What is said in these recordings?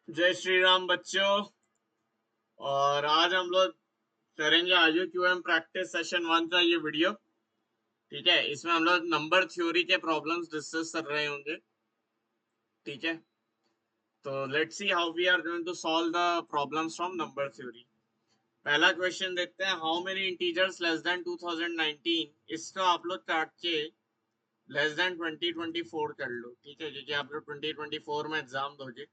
जय श्री राम बच्चों। और आज हम लोग करेंगे IUQM प्रैक्टिस सेशन 1 का ये वीडियो। ठीक है, इसमें हम लोग नंबर थ्योरी के प्रॉब्लम्स डिस्कस कर रहे होंगे। ठीक है, तो let's see how we are going to solve the problems from number theory. पहला क्वेश्चन देखते हैं, how many integers less than 2019। इसको आप लोग काट के लेस देन 2024 कर लो। ठीक है, क्योंकि आप लोग 2024 में एग्जाम दोगे।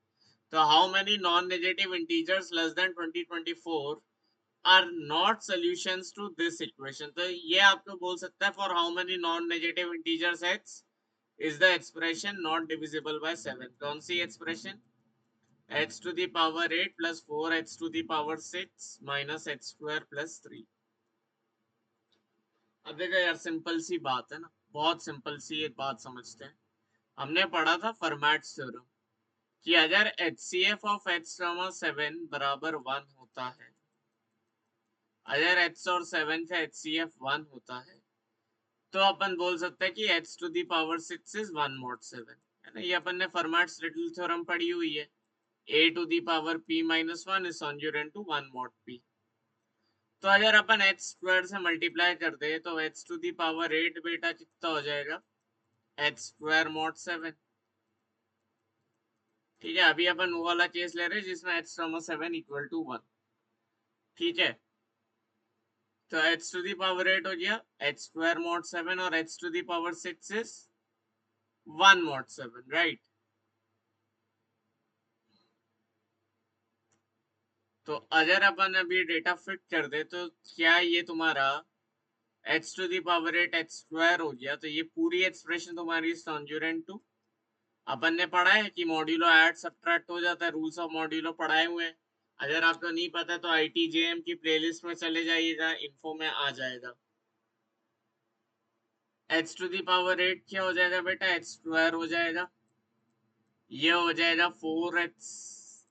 तो how many non negative integers less then 2024 are not solutions to this equation। तो ये आपको बोल सकता है, for how many non-negative integers x is the expression not divisible by 7। कौन सी expression? x to the power 8 plus 4x to the power 6 minus x square plus 3। अब देखो यार, सिंपल सी बात है ना, बहुत सिंपल सी एक बात समझते हैं। हमने पढ़ा था फर्मैट्स थ्योरम कि अगर HCF of x, 7 बराबर 1 होता है, अगर x और 7 का HCF 1 होता है, तो अपन बोल सकते हैं कि h to the power 6 is 1 mod 7। है ना, ये अपन ने फर्मैट्स लिटिल थ्योरम पढ़ी हुई है। a to the power p minus 1 is congruent to 1 mod p। तो अगर अपन h स्क्वायर से मल्टीप्लाई कर दे तो h to the power 8 बेटा कितना हो जाएगा, h स्क्वायर mod 7। ठीक है, अभी अपन वो वाला केस ले रहे हैं जिसमें h 7 इक्वल टू 1। ठीक है, तो h to the power 8 हो गया h स्क्वायर mod 7 और h to the power 6 is 1 mod 7, right. तो अगर अपन अभी डेटा फिट कर दे तो क्या ये तुम्हारा h to the power 8 h square हो गया। तो ये पूरी एक्सप्रेशन तुम्हारी कॉन्जूरेंट टू, अपन ने पढ़ा है कि मॉड्यूलो ऐड सब्ट्रैक्ट हो जाता है, रूल्स ऑफ मॉड्यूलो पढ़ाए हुए हैं। अगर आपको नहीं पता तो ITJM की प्लेलिस्ट में चले जाइएगा, इन्फो में आ जाएगा। h to the power 8 क्या हो जाएगा बेटा, h स्क्वायर हो जाएगा। ये हो जाएगा 4x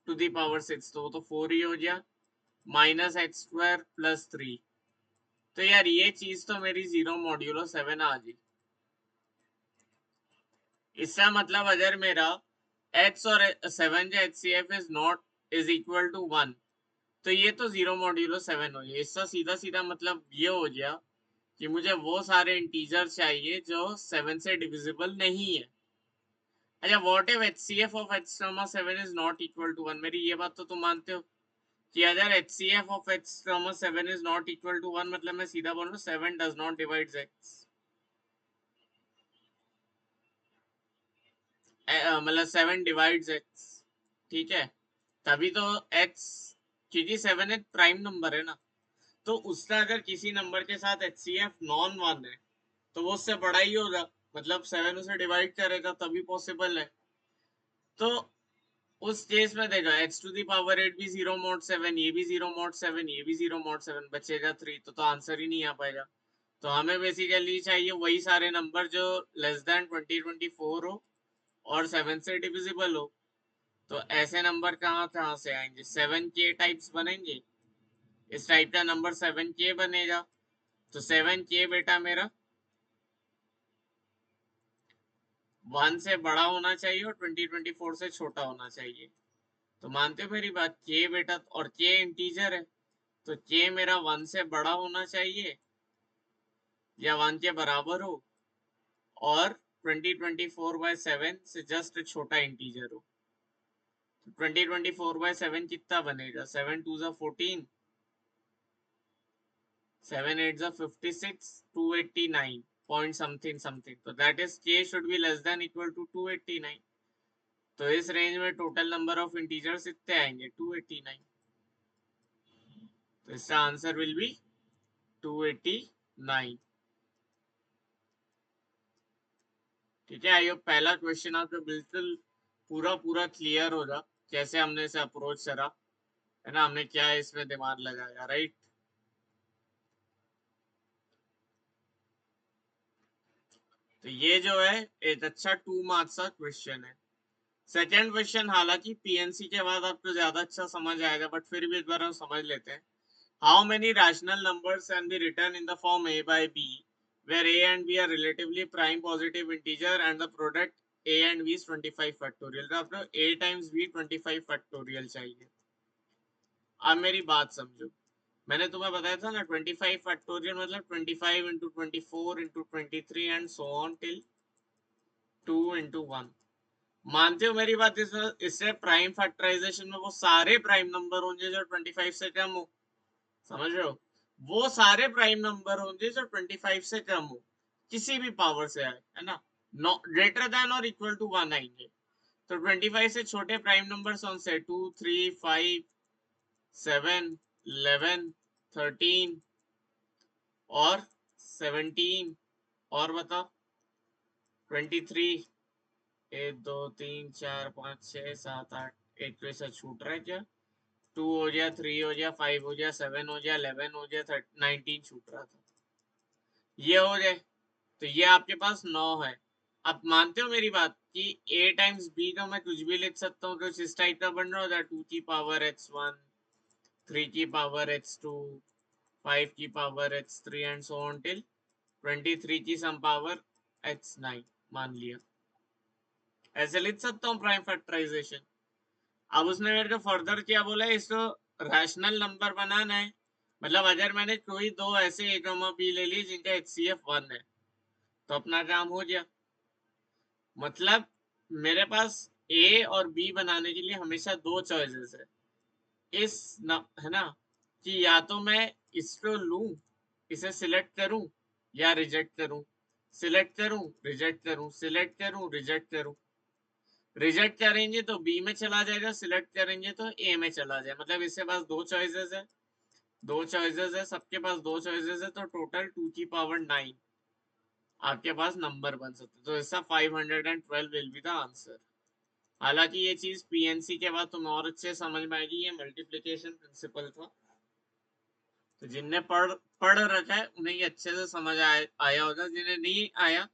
to the power 6, तो वो तो 4 ही हो गया, माइनस h स्क्वायर प्लस 3। तो यार ये चीज तो मेरी 0 मॉड्यूलो 7 आ गई। इसका मतलब अगर मेरा x और 7 का HCF is not is equal to 1, तो ये तो 0 मॉड्यूलो 7 हो गया। इसका सीधा सीधा मतलब ये हो गया कि मुझे वो सारे इंटीजर चाहिए जो 7 से डिविजिबल नहीं है। अच्छा, what if HCF of x, 7 is not equal to 1। मेरी ये बात तो तुम मानते हो कि अगर HCF of x, 7 is not equal to 1, मतलब मैं सीधा बोल रहा हूँ 7 डज नॉट डिवाइड x। मतलब 7 डिवाइड्स x। ठीक है, तभी तो x, क्योंकि 7 एक प्राइम नंबर है ना, तो उसका अगर किसी नंबर के साथ HCF नॉन 1 है तो वो उससे बड़ा ही होगा, मतलब 7 उसे डिवाइड करेगा तभी पॉसिबल है। तो उस केस में देखो h टू द पावर 8 भी 0 mod 7, ये भी 0 mod 7, ये भी 0 mod 7, बचेगा 3। तो आंसर ही नहीं आ पाएगा। तो हमें बेसिकली चाहिए वही सारे नंबर जो लेस देन 2024 हो और 7 से डिविजिबल हो। तो ऐसे नंबर कहाँ कहाँ से आएंगे, 7k टाइप्स बनेंगे। इस टाइप का नंबर 7k बनेगा। तो 7k बेटा मेरा 1 से बड़ा होना चाहिए और 2024 से छोटा होना चाहिए। तो मानते हो मेरी बात, k बेटा, और k इंटीजर है, तो k मेरा 1 से बड़ा होना चाहिए या 1 के बराबर हो, और 2024/7 से जस्ट छोटा इंटीजर हो। 2024/7 कितना बनेगा, 7 2 14, 7 8 56, 289 पॉइंट समथिंग समथिंग। तो that is k should be less than equal to 289। तो इस रेंज में टोटल नंबर ऑफ इंटीजर्स कितने आएंगे, 289। तो इसका आंसर विल बी 289। ठीक है, आई होप पहला क्वेश्चन आपको बिल्कुल पूरा पूरा क्लियर होगा कैसे हमने इसे अप्रोच करा, है ना, हमने क्या इसमें दिमाग लगाया, राइट। तो ये जो है एक अच्छा 2 मार्क्स का क्वेश्चन है। सेकेंड क्वेश्चन हालांकि पीएनसी के बाद आपको ज्यादा अच्छा समझ आएगा, बट फिर भी एक बार हम समझ लेते हैं। How many rational numbers can be return in the form a by b where a and b are relatively prime positive integer and the product a and b is 25 factorial, तो आपको a times b 25 factorial चाहिए। अब मेरी बात समझो, मैंने तुम्हें बताया था ना 25 फैक्टोरियल मतलब 25 into 24 into 23 and so on till 2 into 1। मानते हो मेरी बात? इससे प्राइम फैक्टराइजेशन में वो सारे प्राइम नंबर होंगे जो 25 से कम हो, समझ रहे हो? वो सारे प्राइम नंबर होंगे जो 25 से कम हो, किसी भी पावर से आए, है ना, ग्रेटर देन और इक्वल टू 1 आएंगे। तो 25 से छोटे प्राइम नंबर कौन से? 2, 3, 5, 7, 11, 13 और 17, और बताओ 23, 1, 2, 3, 4, 5, 6, 7, 8, एक तो ऐसा छूट रहा है क्या? 2 हो गया, 3 हो गया, 5 हो गया, 7 हो गया, 11 हो गया, 19 छूट रहा था, ये हो जाए। तो ये आपके पास 9 है। अब मानते हो मेरी बात कि a टाइम्स b का मैं कुछ भी लिख सकता हूँ, कुछ इस टाइप का बन रहा होता है, 2 की पावर h1, 3 की पावर h2, 5 की power h3 and so on till 23 की सम पावर h9, मान लिया। ऐसे लिख सकता हूँ प्राइम फैक्टराइजेशन। अब उसने मेरे को फर्दर क्या बोला है, इसको रैशनल नंबर बनाना है। मतलब अगर मैंने कोई दो ऐसे a, b ले ली जिनका HCF 1 है, तो अपना काम हो गया। मतलब मेरे पास ए और बी बनाने के लिए हमेशा दो चॉइसेस है, है ना, कि या तो मैं इसको लूं, इसे सिलेक्ट करूं या रिजेक्ट करूं, सिलेक्ट करूं रिजेक्ट करूं, सिलेक्ट करूं रिजेक्ट करूं। रिजेक्ट करेंगे तो बी में चला जाएगा, सिलेक्ट करेंगे तो ए में चला जाए। मतलब इसके पास दो चॉइसेस है, दो चॉइसेस है, सबके पास दो चॉइसेस है, तो टोटल 2 की पावर 9 आपके पास नंबर बन सकते। तो इसका 512 विल बी द आंसर। हालांकि ये चीज पीएनसी के बाद तुम्हें और अच्छे समझ में आएगी, ये मल्टीप्लिकेशन प्रिंसिपल था, तो जिनने पढ़ रखा है उन्हें ये अच्छे से समझ आया होगा, जिन्हें नहीं आया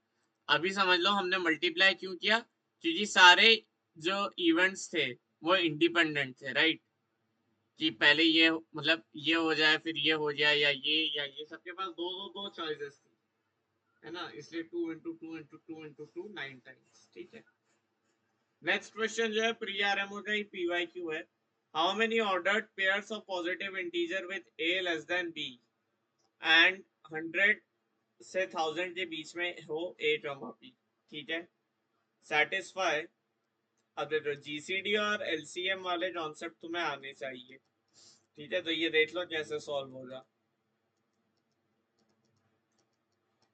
अभी समझ लो हमने मल्टीप्लाई क्यों किया, क्योंकि सारे जो इवेंट्स थे वो इंडिपेंडेंट थे, राइट? कि पहले ये मतलब ये हो जाए फिर ये हो जाए, या ये सबके पास दो दो दो चॉइसेस थी, है ना, इसलिए 2 इंटू 2 इंटू 2 इंटू 2 9 टाइम्स। ठीक है, नेक्स्ट क्वेश्चन जो है प्री आरएमओ का ही पीवाईक्यू है। How many ordered pairs of positive integer with a less than b and 100 से 1000 के बीच में हो a, b? ठीक है, सेटिस्फाई। अब देखो जीसीडी और एलसीएम वाले कॉन्सेप्ट तुम्हें आने चाहिए, ठीक है, तो ये देख लो कैसे सॉल्व होगा।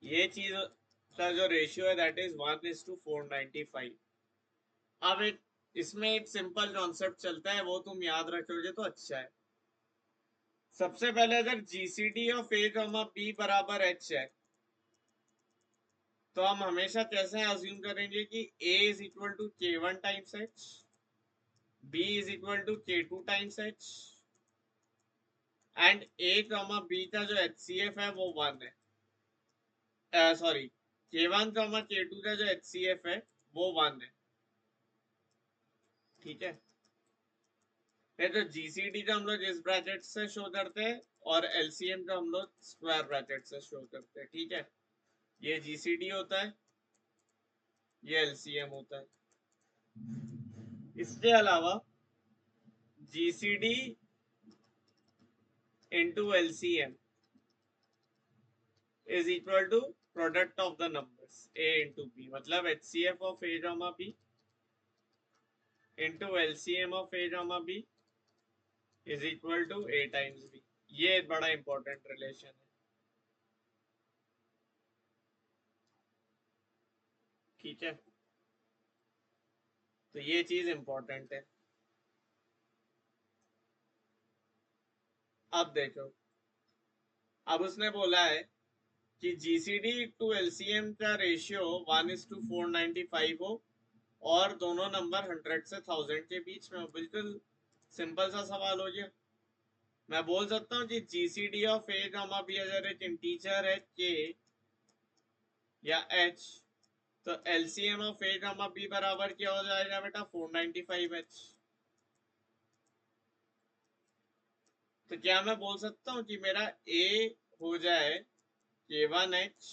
ये चीज का जो रेशियो है दैट इज 1:495। अब एक इसमें एक सिंपल कॉन्सेप्ट चलता है, वो तुम याद रखोगे तो अच्छा है। सबसे पहले अगर GCD of a comma b बराबर एच है, तो हम हमेशा कैसे अज्यूम करेंगे कि a is equal to k1 times h, b is equal to k2 times h, and a comma b का जो HCF है वो 1 है, सॉरी k1 कॉमा k2 का जो HCF है वो 1 है। ठीक है, तो जीसीडी का हम लोग इस ब्रैकेट से शो करते हैं और एलसीएम का हम लोग स्क्वायर ब्रैकेट से शो करते हैं। ठीक है, ये जीसीडी होता है, ये एलसीएम होता है। इसके अलावा GCD into LCM is equal to product of the numbers a into b, मतलब HCF of a comma b into LCM of a comma b is equal to a times b। ये बड़ा important relation है। ठीक है, तो ये चीज important है। अब देखो, अब उसने बोला है कि जीसीडी टू एलसीएम का रेशियो 1:495 हो और दोनों नंबर 100 से 1000 के बीच में हो। बिल्कुल सिंपल सा सवाल हो गया। मैं बोल सकता हूँ कि GCD of a comma b अगर एक इंटीजर है के या एच, तो LCM of a comma b बराबर क्या हो जाएगा बेटा? 495h। तो क्या मैं बोल सकता हूँ कि मेरा ए हो जाए k1h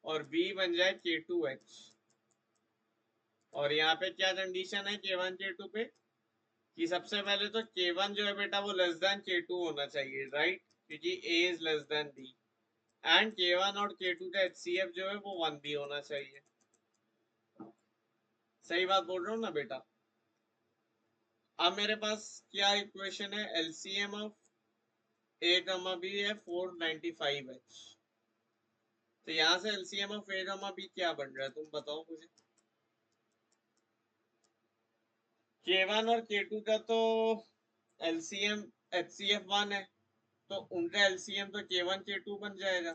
और b बन जाए k2h? और यहाँ पे क्या कंडीशन है K1 K2 पे कि सबसे पहले तो K1 जो है बेटा वो लेस देन K2 होना चाहिए, राइट, क्योंकि A is less than B, and K1 और K2 का HCF जो है वो 1 भी होना चाहिए। सही बात बोल रहा हूँ ना बेटा? अब मेरे पास क्या इक्वेशन है, LCM ऑफ A, B है 495H। तो यहाँ से LCM ऑफ A, B क्या बन रहा है, तुम बताओ मुझे। K1 और K2 का तो LCM HCF 1 है, तो उनका LCM तो K1 K2 बन जाएगा,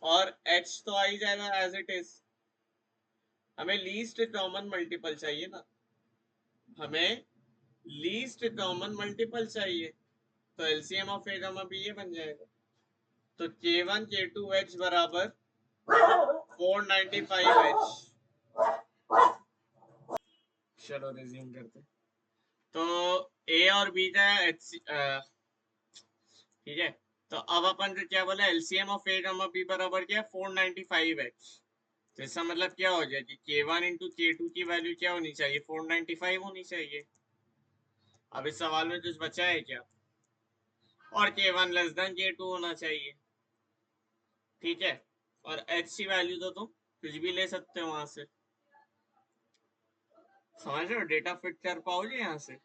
और H तो आ ही जाएगा एज इट इज। हमें लीस्ट कॉमन मल्टीपल चाहिए ना, हमें लीस्ट कॉमन मल्टीपल चाहिए, तो LCM ऑफ A, B ये बन जाएगा। तो K1 K2H बराबर 495H। चलो रिज्यूम करते। तो ए और बी का ठीक है, तो अब अपन को क्या बोला, एलसीएम ऑफ ए बी बराबर क्या, 495H। तो इसका मतलब क्या हो जाए कि K1 इंटू K2 की वैल्यू क्या होनी चाहिए, 495 होनी चाहिए। अब इस सवाल में कुछ बचा है क्या, और K1 लेस देन K2 होना चाहिए, ठीक है। और H की वैल्यू तो तुम कुछ भी ले सकते हो वहां से, समझ रहे हो, डेटा फिट कर पाओगे यहाँ से।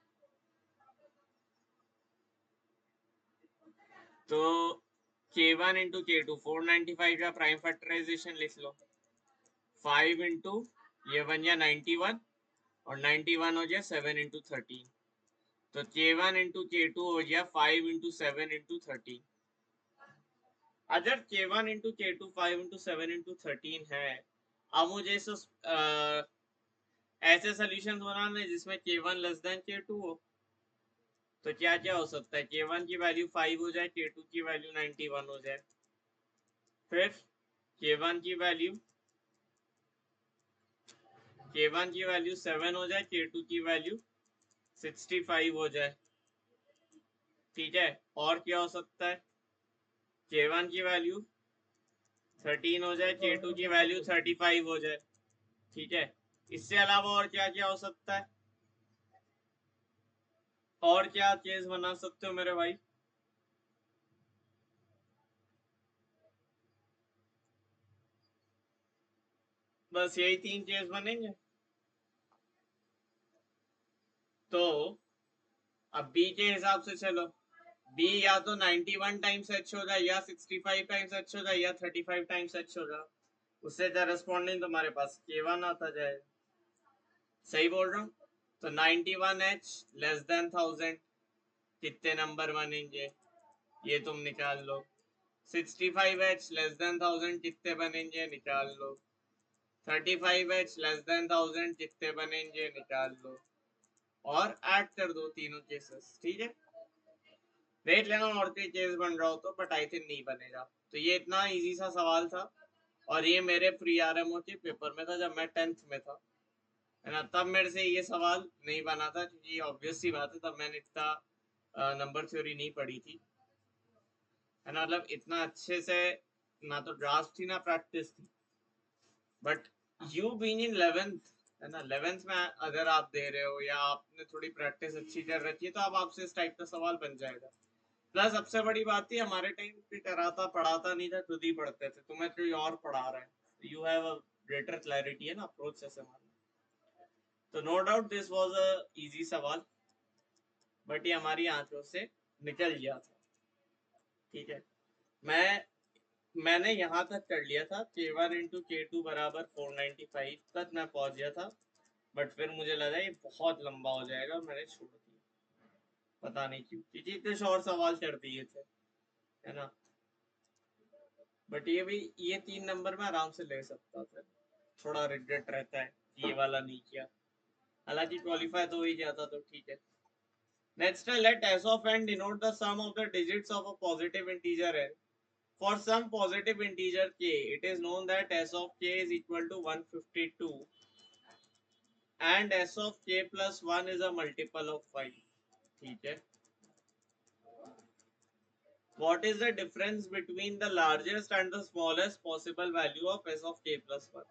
तो K1 इंटू K2 495 का प्राइम फैक्टराइजेशन लिख लो, 5 इंटू ये बन गया 91, और 91 हो गया 7 इंटू 13। तो K1 इंटू K2 हो गया 5 इंटू 7 इंटू 13। अगर K1 into K2 5 into 7 into 13 है, अब मुझे ऐसे सोल्यूशन बनाना है जिसमें K1 लेस देन K2 हो। तो क्या क्या हो सकता है, K1 की वैल्यू 5 हो जाए, K2 की वैल्यू 91 हो जाए, फिर K1 की वैल्यू 7 हो जाए, K2 की वैल्यू 65 हो जाए, ठीक है। और क्या हो सकता है, K1 की वैल्यू 13 हो जाए, K2 की वैल्यू 35 हो जाए, ठीक है। इससे अलावा और क्या क्या हो सकता है, और क्या केस बना सकते हो मेरे भाई? बस यही 3 केस बनेंगे। तो अब बी के हिसाब से चलो, बी या तो 91 टाइम्स एच हो जाए, या 65 टाइम्स एच हो जाए, या 35 टाइम्स एच हो जाए, उससे करस्पॉन्डिंग तुम्हारे पास K1 आता जाएगा। सही बोल रहा हूँ? तो 91H लेस देन 1000 कितने नंबर बनेंगे, ये तुम निकाल लो। 65H लेस देन 1000 कितने बनेंगे, निकाल लो। 35H लेस देन 1000 कितने बनेंगे, निकाल लो, और ऐड कर दो तीनों केसेस, ठीक है। देख लेना और कोई केस बन रहा हो तो, बट आई थिंक नहीं बनेगा। तो ये इतना इजी सा सवाल था, और ये मेरे प्री आरएमओ के पेपर में था जब मैं 10th में था, है ना। तब मेरे से ये सवाल नहीं बना था, क्योंकि ऑब्वियस सी बात है तब मैंने इतना नंबर थ्योरी नहीं पढ़ी थी, है ना। मतलब इतना अच्छे से ना तो ड्राफ्ट थी ना प्रैक्टिस थी, but you being in 11th, है ना, 11th में अगर आप दे रहे हो या आपने थोड़ी प्रैक्टिस अच्छी कर रखी है, तो अब आपसे इस टाइप का सवाल बन जाएगा। प्लस सबसे बड़ी बात थी, हमारे टाइम पे कराता पढ़ाता नहीं था, खुद ही पढ़ते थे, तुम्हें कोई और पढ़ा रहा है, you have a greater clarity, है ना, अप्रोच से मारना। तो no doubt this was a easy सवाल, बट ये हमारी आंखों से निकल गया था, ठीक है। मैंने यहाँ तक कर लिया था, K1 इंटू K2 बराबर 495 तक मैं पहुंच गया था, बट फिर मुझे लगा ये बहुत लंबा हो जाएगा और मैंने छोड़ दिया, पता नहीं क्यों, क्योंकि कुछ और सवाल कर दिए थे, है ना। बट ये भी, ये 3 नंबर में आराम से ले सकता था, थोड़ा रिग्रेट रहता है कि ये वाला नहीं किया, हालांकि क्वालिफाई तो हो ही जाता, तो ठीक है। Next, let S of n denote the sum of the digits of a positive integer n. For some positive integer k, it is known that S of k is equal to 152 and S of k plus 1 is a multiple of 5. ठीक है. What is the difference between the largest and the smallest possible value of S of k plus 1?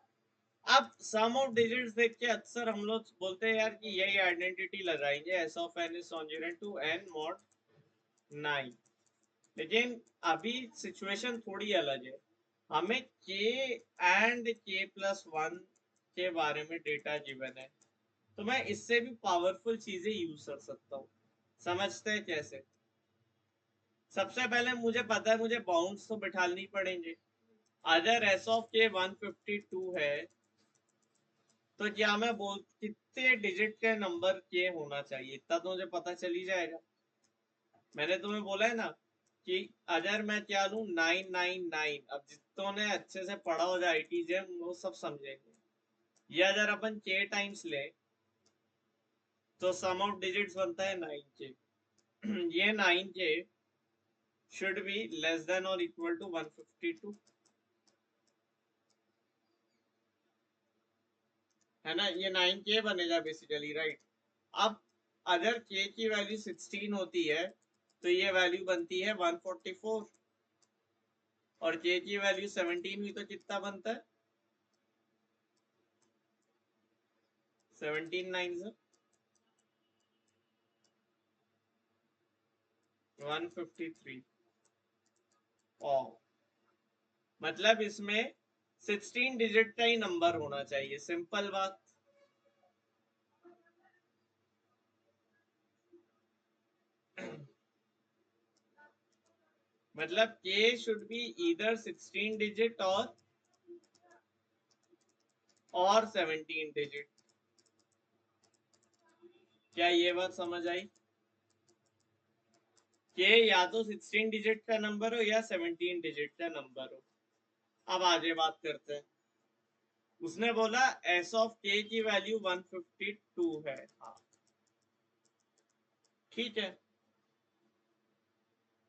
अब सम of digits देख के अक्सर हम लोग बोलते हैं यार कि यही आइडेंटिटी लगाएंगे, S of N is congruent to N mod 9। लेकिन अभी सिचुएशन थोड़ी अलग है, हमें k एंड k प्लस 1 के बारे में डेटा गिवन है, तो मैं इससे भी पावरफुल चीजें यूज कर सकता हूँ। समझते हैं कैसे? सबसे पहले मुझे पता है मुझे बाउंड्स तो बिठानी पड़ेंगे। अगर एस ऑफ के 152 है तो क्या मैं बोल कितने डिजिट के नंबर के होना चाहिए, इतना तो मुझे पता चल ही जाएगा। मैंने तुम्हें बोला है ना कि अगर मैं क्या लूं 999, अब जितनों ने अच्छे से पढ़ा हो जाए ITGM वो सब समझेंगे। ये अगर अपन के टाइम्स ले तो सम ऑफ डिजिट्स बनता है 9k। ये 9k should be less then और इक्वल टू 152, है ना? ये 9k बनेगा बेसिकली, राइट? अब अगर k की वैल्यू 16 होती है तो ये वैल्यू बनती है 144, और k की वैल्यू 17 हुई तो कितना बनता है? 17 9 से 153। ओ मतलब इसमें 16 डिजिट का ही नंबर होना चाहिए, सिंपल बात। मतलब k should be either 16 digit और 17 डिजिट। क्या ये बात समझ आई? k या तो 16 डिजिट का नंबर हो या 17 डिजिट का नंबर हो। अब आगे बात करते हैं। उसने बोला एस ऑफ k की वैल्यू 152 है, हाँ ठीक है।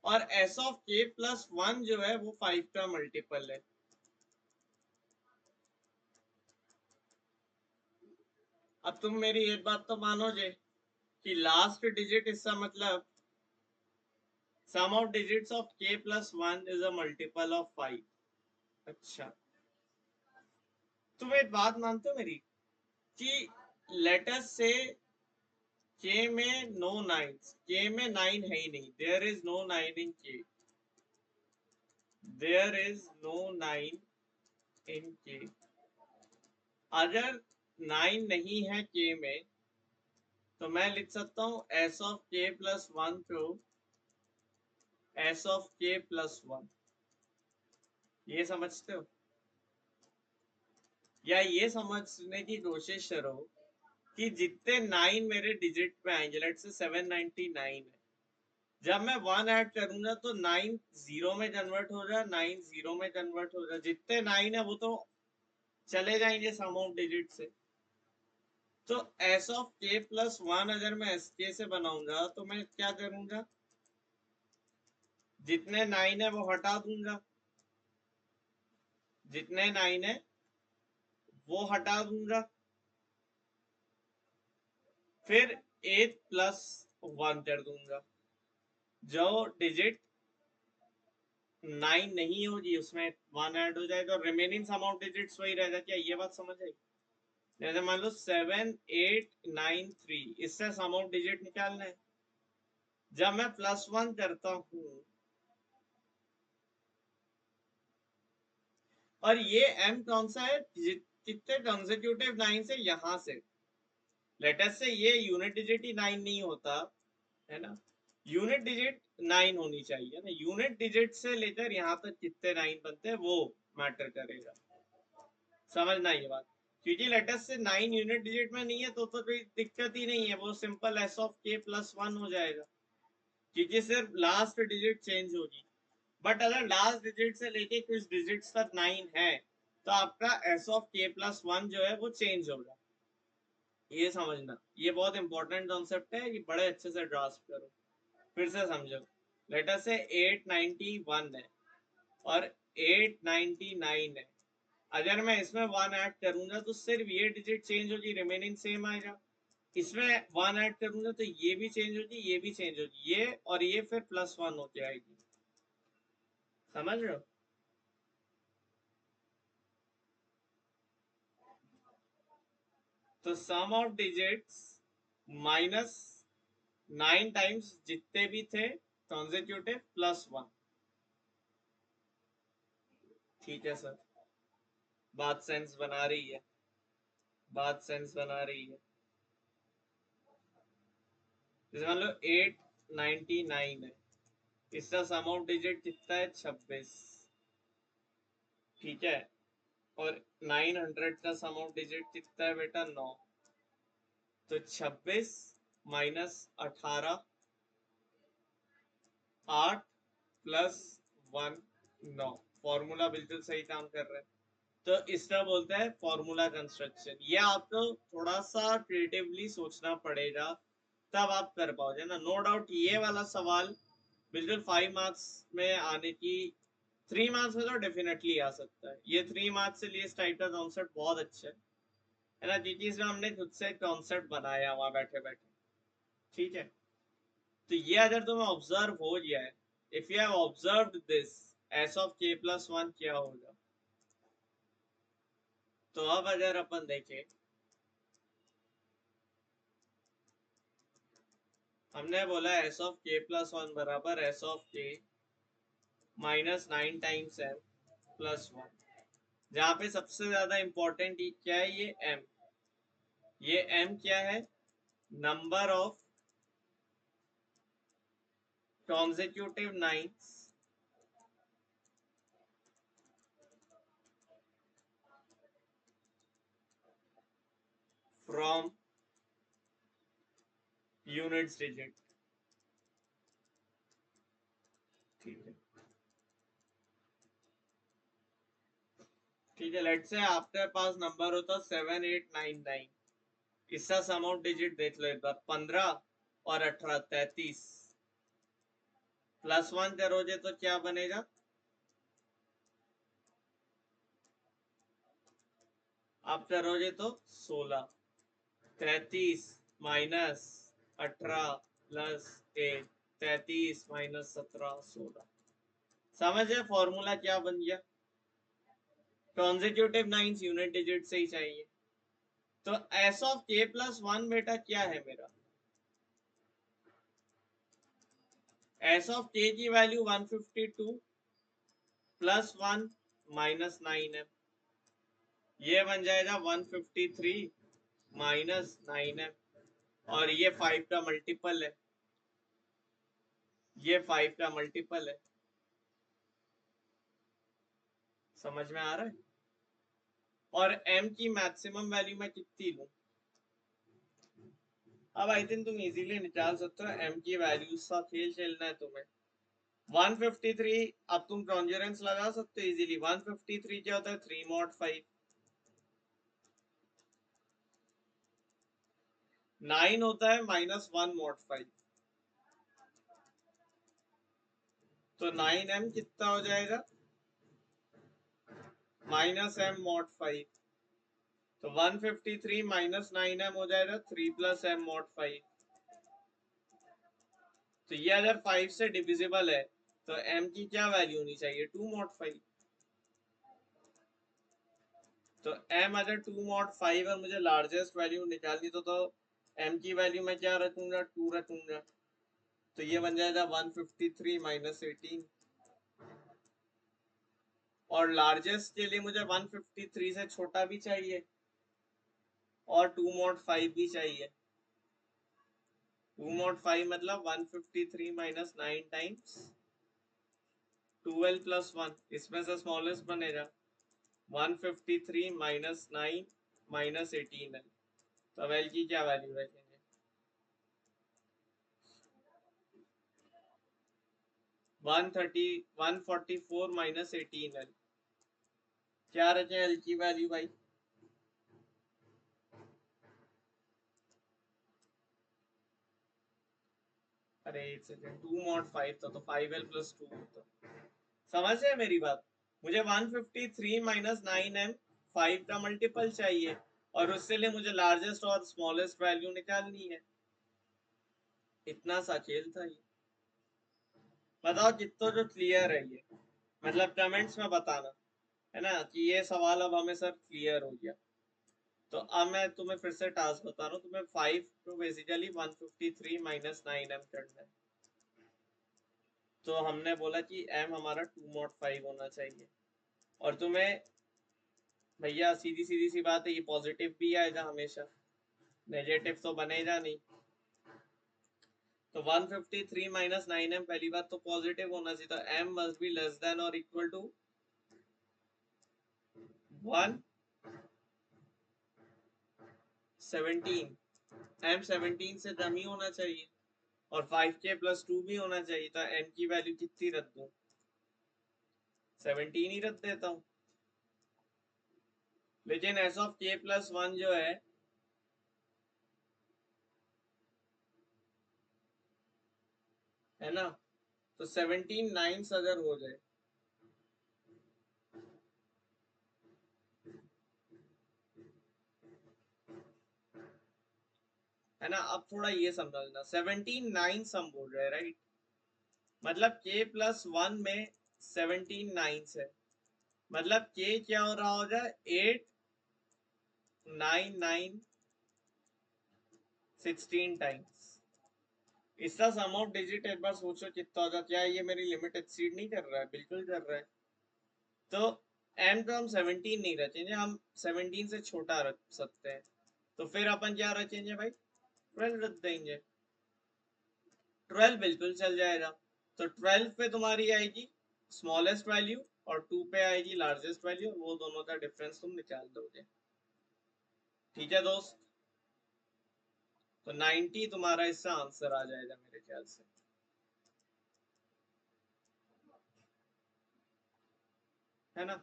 और एस ऑफ k प्लस 1 जो है वो 5 का मल्टीपल है। अब तुम मेरी एक बात तो मानोगे कि लास्ट डिजिट इसका मतलब sum of digits of k plus 1 is a multiple of 5। अच्छा, तुम एक बात मानते हो मेरी कि लेटस से k में नो नाइन्स, k में 9 है ही नहीं, there is no 9 in k, there is no 9 in k। अगर 9 नहीं है k में तो मैं लिख सकता हूँ एस ऑफ k प्लस 1 को एस ऑफ k प्लस 1। ये समझते हो? या ये समझने की कोशिश करो कि जितने 9 मेरे डिजिट में आएंगे, लेट से 799 है, जब मैं 1 ऐड करूंगा तो 9 जीरो में कन्वर्ट हो जाए, 9 जीरो में कन्वर्ट हो जाए, जितने 9 है वो तो चले जाएंगे सम ऑफ डिजिट से। तो एस ऑफ k प्लस 1 अगर मैं एस के से बनाऊंगा तो मैं क्या करूंगा, जितने 9 है वो हटा दूंगा, जितने 9 है वो हटा दूंगा, फिर 8 प्लस 1 कर दूंगा। जो डिजिट 9 नहीं होगी उसमें 1 ऐड हो जाएगा, रिमेनिंग सम ऑफ डिजिट्स वही रहेगा। क्या ये बात समझ आई? जैसे मान लो 7893, इससे सम ऑफ डिजिट निकालना है। जब मैं प्लस 1 करता हूं, और ये m कौन सा है, कितने कंसेक्यूटिव 9 से यहां से, लेटेस्ट से ये यूनिट डिजिट ही 9 नहीं होता है ना, यूनिट डिजिट 9 होनी चाहिए ना, यूनिट डिजिट से लेकर यहाँ तक कितने 9 बनते हैं वो मैटर करेगा। समझना ये बात, क्योंकि लेटेस्ट से 9 यूनिट डिजिट में नहीं है तो कोई दिक्कत ही नहीं है, वो simple S of k plus 1 हो जाएगा, क्योंकि सिर्फ लास्ट डिजिट चेंज होगी। बट अगर लास्ट डिजिट से लेके कुछ डिजिट्स तक 9 है तो आपका एस ऑफ k प्लस 1 जो है वो चेंज होगा। ये समझना, ये बहुत इंपॉर्टेंट कॉन्सेप्ट है, ये बड़े अच्छे से ग्रास्प करो। फिर से समझो, लेटर से 891 है और 899 है, अगर मैं इसमें 1 ऐड करूंगा तो सिर्फ ये डिजिट चेंज होगी, रिमेनिंग सेम आएगा। इसमें 1 ऐड करूंगा तो ये भी चेंज होगी, ये भी चेंज होगी, ये और ये फिर प्लस 1 होके आएगी। समझ रहे हो? तो सम ऑफ डिजिट्स माइनस 9 टाइम्स जितने भी थे कॉन्जिक्यूटिव प्लस 1। ठीक है सर, बात सेंस बना रही है, बात सेंस बना रही है। जैसे मान लो 899 है, इसका सम ऑफ डिजिट कितना है 26। ठीक है, और 900 का सम ऑफ डिजिट कितना है बेटा 9। तो 26 माइनस 18 8 प्लस 1 9। फॉर्मूला बिल्कुल सही काम कर रहा है। तो इसका बोलते हैं फॉर्मूला कंस्ट्रक्शन। ये आपको थोड़ा सा क्रिएटिवली सोचना पड़ेगा, तब आप कर पाओगे ना। नो डाउट ये वाला सवाल बिल्कुल 5 मार्क्स में आने की, 3 मार्क्स में तो डेफिनेटली आ सकता है। ये 3 मार्क्स से लिए इस टाइप का कॉन्सेप्ट बहुत अच्छा है ना, क्योंकि इसमें हमने खुद से कॉन्सेप्ट बनाया वहां बैठे बैठे। ठीक है, तो ये अगर तुम्हें ऑब्जर्व हो गया है, if you have observed this S of k plus 1 क्या होगा। तो अब अगर अपन देखें, हमने बोला एस ऑफ k प्लस 1 बराबर S of k minus 9 times m plus 1, जहां पे सबसे ज्यादा इंपॉर्टेंट क्या है, ये m। ये m क्या है, number of consecutive nines from units digit. ठीक है, ठीक है, लेट्स से आपके पास नंबर होता 7899, इसका सम ऑफ डिजिट देख लो एक बार, 15 और 18 33, प्लस 1 करोगे तो क्या बनेगा, आप करोगे तो 16। 33 माइनस 18 प्लस 1, 33 माइनस 17 16। समझे फॉर्मूला क्या बन गया, कॉन्जिक्यूटिव नाइन्स यूनिट डिजिट से ही चाहिए। तो एस ऑफ k प्लस 1 बेटा क्या है मेरा, एस ऑफ k की वैल्यू 152 प्लस 1 माइनस 9 है, ये बन जाएगा 153 माइनस 9 है, और ये 5 का मल्टीपल है, ये 5 का मल्टीपल है। समझ में आ रहा है। और m की मैक्सिमम वैल्यू मैं कितनी लूं, अब आई थिंक तुम इजीली निकाल सकते हो m की वैल्यूज का खेल खेलना है तुम्हें। 153, अब तुम कॉन्जरेंस लगा सकते हो इजीली। 153 क्या होता है 3 mod 5, 9 होता है माइनस 1 mod 5, तो 9m कितना हो जाएगा माइनस m mod 5, तो 153 माइनस 9m हो जाएगा 3 प्लस m mod 5। तो ये अगर 5 से डिविजिबल है तो m की क्या वैल्यू होनी चाहिए 2 mod 5। तो m अगर 2 mod 5 और मुझे लार्जेस्ट वैल्यू निकालनी तो m की वैल्यू मैं क्या रखूंगा 2 रखूंगा, तो ये बन जाएगा 153 माइनस 18। और लार्जेस्ट के लिए मुझे 153 से छोटा भी चाहिए और 2 mod 5 भी चाहिए। 2 mod 5 मतलब 153 माइनस 9 टाइम्स 12 प्लस 1, इसमें से स्मॉलेस्ट बनेगा 153 माइनस 9 माइनस 18 है, तो एल की क्या वैल्यू रखेंगे 144 माइनस 18 एल, क्या रखें एल की वैल्यू भाई, अरे एक सेकंड, 2 mod 5 था तो 5l प्लस 2 होता। समझ रहे मेरी बात, मुझे 153 माइनस 9m 5 का मल्टीपल चाहिए और उससे लिए मुझे लार्जेस्ट और स्मॉलेस्ट वैल्यू निकालनी है। इतना सा खेल था ये। बताओ कितना जो क्लियर है ये, मतलब कमेंट्स में बताना है ना कि ये सवाल अब हमें सर क्लियर हो गया। तो अब मैं तुम्हें फिर से टास्क बता रहा हूँ, तुम्हें 5 तो बेसिकली 153 माइनस 9m करना है। तो हमने बोला कि m हमारा 205 होना चाहिए, और तुम्हें भैया सीधी सीधी सी बात है, ये पॉजिटिव भी आएगा हमेशा, नेगेटिव तो बनेगा नहीं। तो 153 माइनस 9m पहली बात तो पॉजिटिव होना चाहिए, तो m must be less then और इक्वल टू 117। m 17 से कम ही होना चाहिए, और 5k प्लस 2 भी होना चाहिए, तो m की वैल्यू कितनी रख दूं? 17 ही रख देता हूं। लेकिन s ऑफ k प्लस 1 जो है ना, तो 17 नाइन्स अगर हो जाए, है ना, अब थोड़ा ये समझना, 17 नाइन्स हम बोल रहे हैं राइट, मतलब k प्लस 1 में 17 नाइन्स है, मतलब k क्या हो रहा हो जाए, 8 9 9 16 टाइम्स। इसका सम ऑफ डिजिट एक बार सोचो कितना होगा, क्या ये मेरी लिमिट एक्सीड नहीं कर रहा है? बिल्कुल कर रहा है। तो m पे हम 17 नहीं रखेंगे, हम 17 से छोटा रख सकते हैं, तो फिर अपन क्या रखेंगे भाई, 12 रख देंगे। 12 बिल्कुल चल जाएगा। तो 12 पे तुम्हारी आएगी स्मॉलेस्ट वैल्यू, और 2 पे आएगी लार्जेस्ट वैल्यू, वो दोनों का डिफरेंस तुम निकाल दोगे। ठीक है दोस्त, तो 90 तुम्हारा इसका आंसर आ जाएगा मेरे ख्याल से, है ना।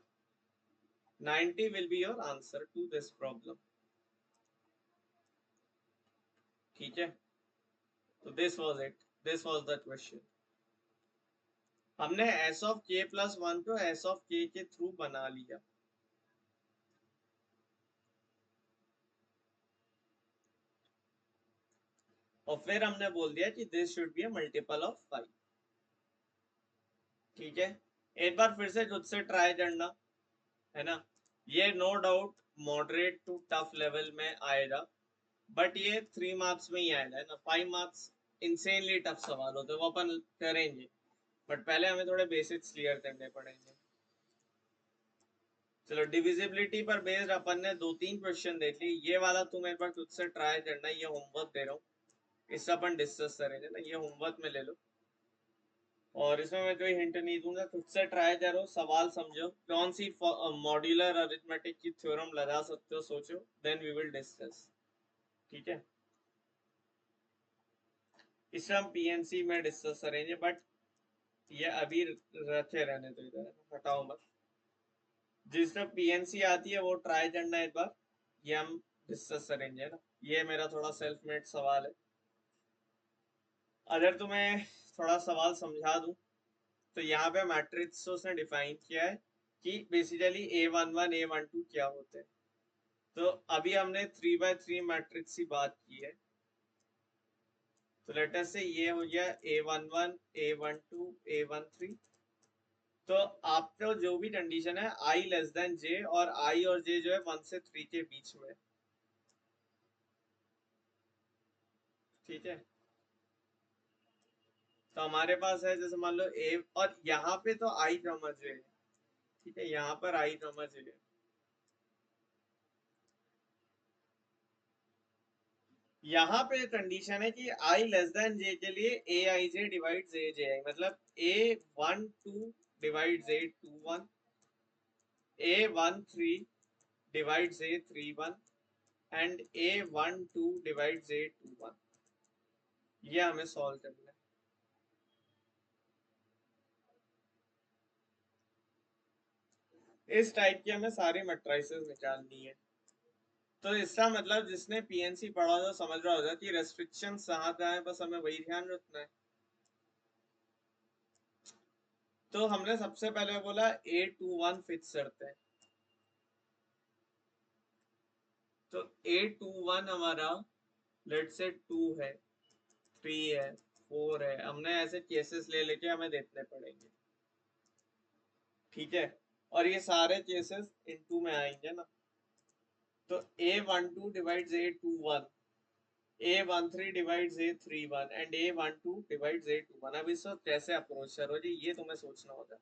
90 will be your answer to this problem। ठीक है, तो this was it, this was the question। हमने s of k plus 1 को s of k के थ्रू बना लिया, और फिर हमने बोल दिया कि this should be a multiple of 5। ठीक है, एक बार फिर से खुद से ट्राई करना, है ना। ये no doubt moderate to tough level में आएगा, बट ये 3 मार्क्स में ही आएगा, है ना। 5 मार्क्स इंसेनली टफ सवाल होते हैं, वो अपन करेंगे, बट पहले हमें थोड़े बेसिक्स क्लियर करने पड़ेंगे। चलो, डिविजिबिलिटी पर बेस्ड अपन ने 2-3 क्वेश्चन देख ली, ये वाला तुम एक बार खुद से ट्राई करना, ये होमवर्क दे रहा हूँ, इससे अपन डिस्कस करेंगे ना, ये होमवर्क में ले लो, और इसमें मैं कोई हिंट नहीं दूंगा, खुद से ट्राई करो, सवाल समझो, कौन सी मॉड्यूलर अरिथमेटिक की थ्योरम लगा सकते हो सोचो, देन वी विल डिस्कस। ठीक है, इसे हम पीएनसी में डिस्कस करेंगे, बट ये अभी रखे रहने दो इधर, हटाओ मत। जिसमें पीएनसी आती है वो ट्राई करना एक बार, ये हम डिस्कस करेंगे ना। ये मेरा थोड़ा सेल्फ मेड सवाल है, अगर तुम्हें थोड़ा सवाल समझा दूं, तो यहाँ पे मैट्रिक्स उसने डिफाइन किया है कि बेसिकली A11 A12 क्या होते हैं। तो अभी हमने 3x3 मैट्रिक्स की बात की है, तो लेटर से ये हो गया A11 A12 A13। तो आपको जो भी कंडीशन है I लेस देन J, और I और J जो है 1 से 3 के बीच में, ठीक है। तो हमारे पास है, जैसे मान लो A, और यहाँ पे तो I कॉमा J है, ठीक है, यहाँ पर I कॉमा J है। यहाँ पे कंडीशन है कि I लेस देन J के लिए AIJ डिवाइड AJ, मतलब A12 divide A21, A13 divide A31, and A12 divide A21। ये हमें सॉल्व करना है। इस टाइप की हमें सारी मैट्रिसेस निकालनी है। तो इसका मतलब जिसने पीएनसी पढ़ा होगा समझ रहा होगा कि रेस्ट्रिक्शन कहाँ कहाँ है, बस हमें वही ध्यान रखना है। तो हमने सबसे पहले बोला A21 फिक्स करते हैं, तो A21 हमारा लेट से 2 है, 3 है, 4 है, हमने ऐसे केसेस ले लेके हमें देखने पड़ेंगे। ठीक है, और ये सारे केसेस इनटू में आएंगे ना, तो A12 divides A21, A13 divides A31 and A12 divides A21। अब इसको कैसे अप्रोच करो जी, ये तुम्हें सोचना होगा।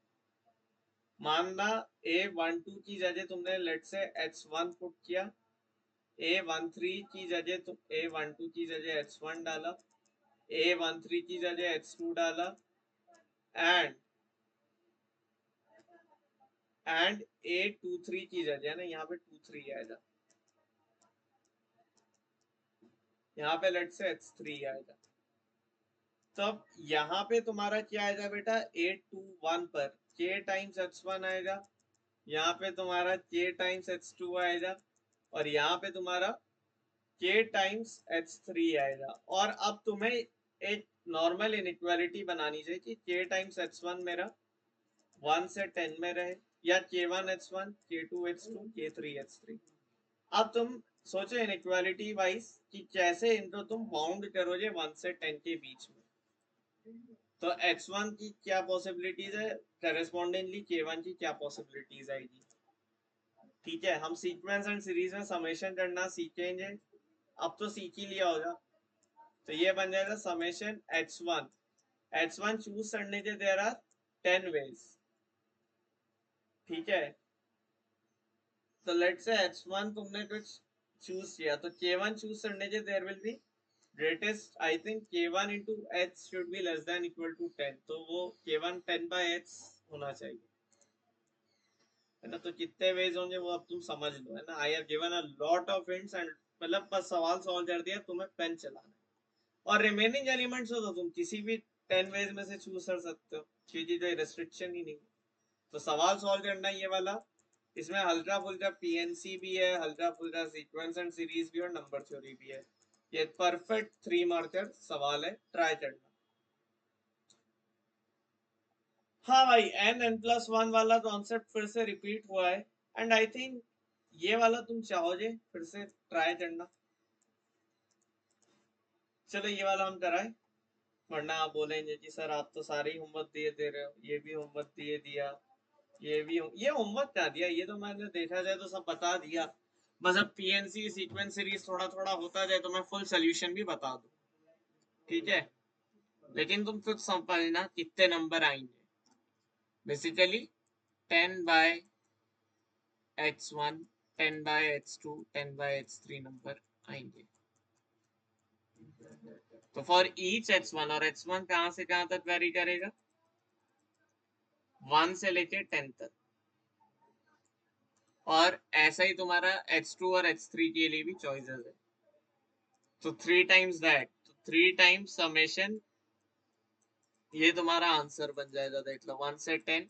मानना A12 की जगह तुमने लेट से H1 पुट किया, A13 की जगह तुम A12 की जगह H1 डाला, A13 की जगह H2 डाला एंड A23 की जगह ना यहाँ पे 23 आएगा, यहाँ पे लेट से H3 आएगा। तब यहाँ पे तुम्हारा क्या आएगा बेटा, 821 पर K टाइम्स H1 आएगा, यहाँ पे तुम्हारा K टाइम्स H2 आएगा और यहाँ पे तुम्हारा K टाइम्स H3 आएगा। और अब तुम्हें एक नॉर्मल इनइक्वालिटी बनानी चाहिए कि K टाइम्स H1 मेरा 1 से 10 में रहे, या K1 H1, K2 H2, K3 H3। अब तुम सोचो इनइक्वालिटी वाइज कि कैसे इनको तुम बाउंड करोगे 1 से 10 के बीच में। तो H1 की क्या पॉसिबिलिटीज है, करेस्पॉन्डिंगली K1 की क्या पॉसिबिलिटीज आएगी। ठीक है, हम सीक्वेंस एंड सीरीज में समेशन करना सीखेंगे, अब तो सीख ही लिया होगा। तो ये बन जाएगा समेशन H1 चूज करने के देयर आर 10 वेज। ठीक है, तो लेट से H1 तुमने कुछ चूज किया, तो K1 चूज करने के there will be greatest, I think K1 into H should be less than equal to 10, तो वो K1 10 by H होना चाहिए, है ना। तो कितने वेज होंगे वो अब तुम समझ लो, है ना। I have given a lot of hints and मतलब बस सवाल सॉल्व कर दिया, तुम्हें पेन चलाना है। और रिमेनिंग एलिमेंट्स हो तो तुम किसी भी 10 वेज में से चूज कर सकते हो, चीज कोई रेस्ट्रिक्शन ही नहीं। तो सवाल सॉल्व करना ये वाला, इसमें हल्का फुल्का पीएनसी भी है, हल्का फुल्का सीक्वेंस एंड सीरीज भी और नंबर थ्योरी भी है। ये परफेक्ट 3 मार्कर सवाल है, ट्राई करना। हाँ भाई, n+1 वाला कॉन्सेप्ट फिर से रिपीट हुआ है एंड आई थिंक ये वाला तुम चाहोगे फिर से ट्राई करना। चलो ये वाला हम कराए, वरना आप बोलेंगे कि सर आप तो सारे ही होमवर्क दिए दे रहे हो, ये भी होमवर्क दिए दिया, ये होमवर्क क्या दिया, ये तो मैंने देखा जाए तो सब बता दिया। बस अब पीएनसी सीक्वेंस सीरीज थोड़ा थोड़ा होता जाए तो मैं फुल सोल्यूशन भी बता दूं। ठीक है, लेकिन तुम खुद समझना कितने नंबर आएंगे। Basically 10 by H1, 10 by H2, 10 by H3 number आएंगे। तो फॉर ईच H1, और H1 कहां से कहां तक वेरी करेगा, 1 से लेके 10 तक। और ऐसा ही तुम्हारा H2 और H3 के लिए भी चॉइसेस है। तो 3 टाइम्स दैट, तो 3 टाइम्स समेशन, ये तुम्हारा आंसर बन जाएगा। देख लो 1 से 10,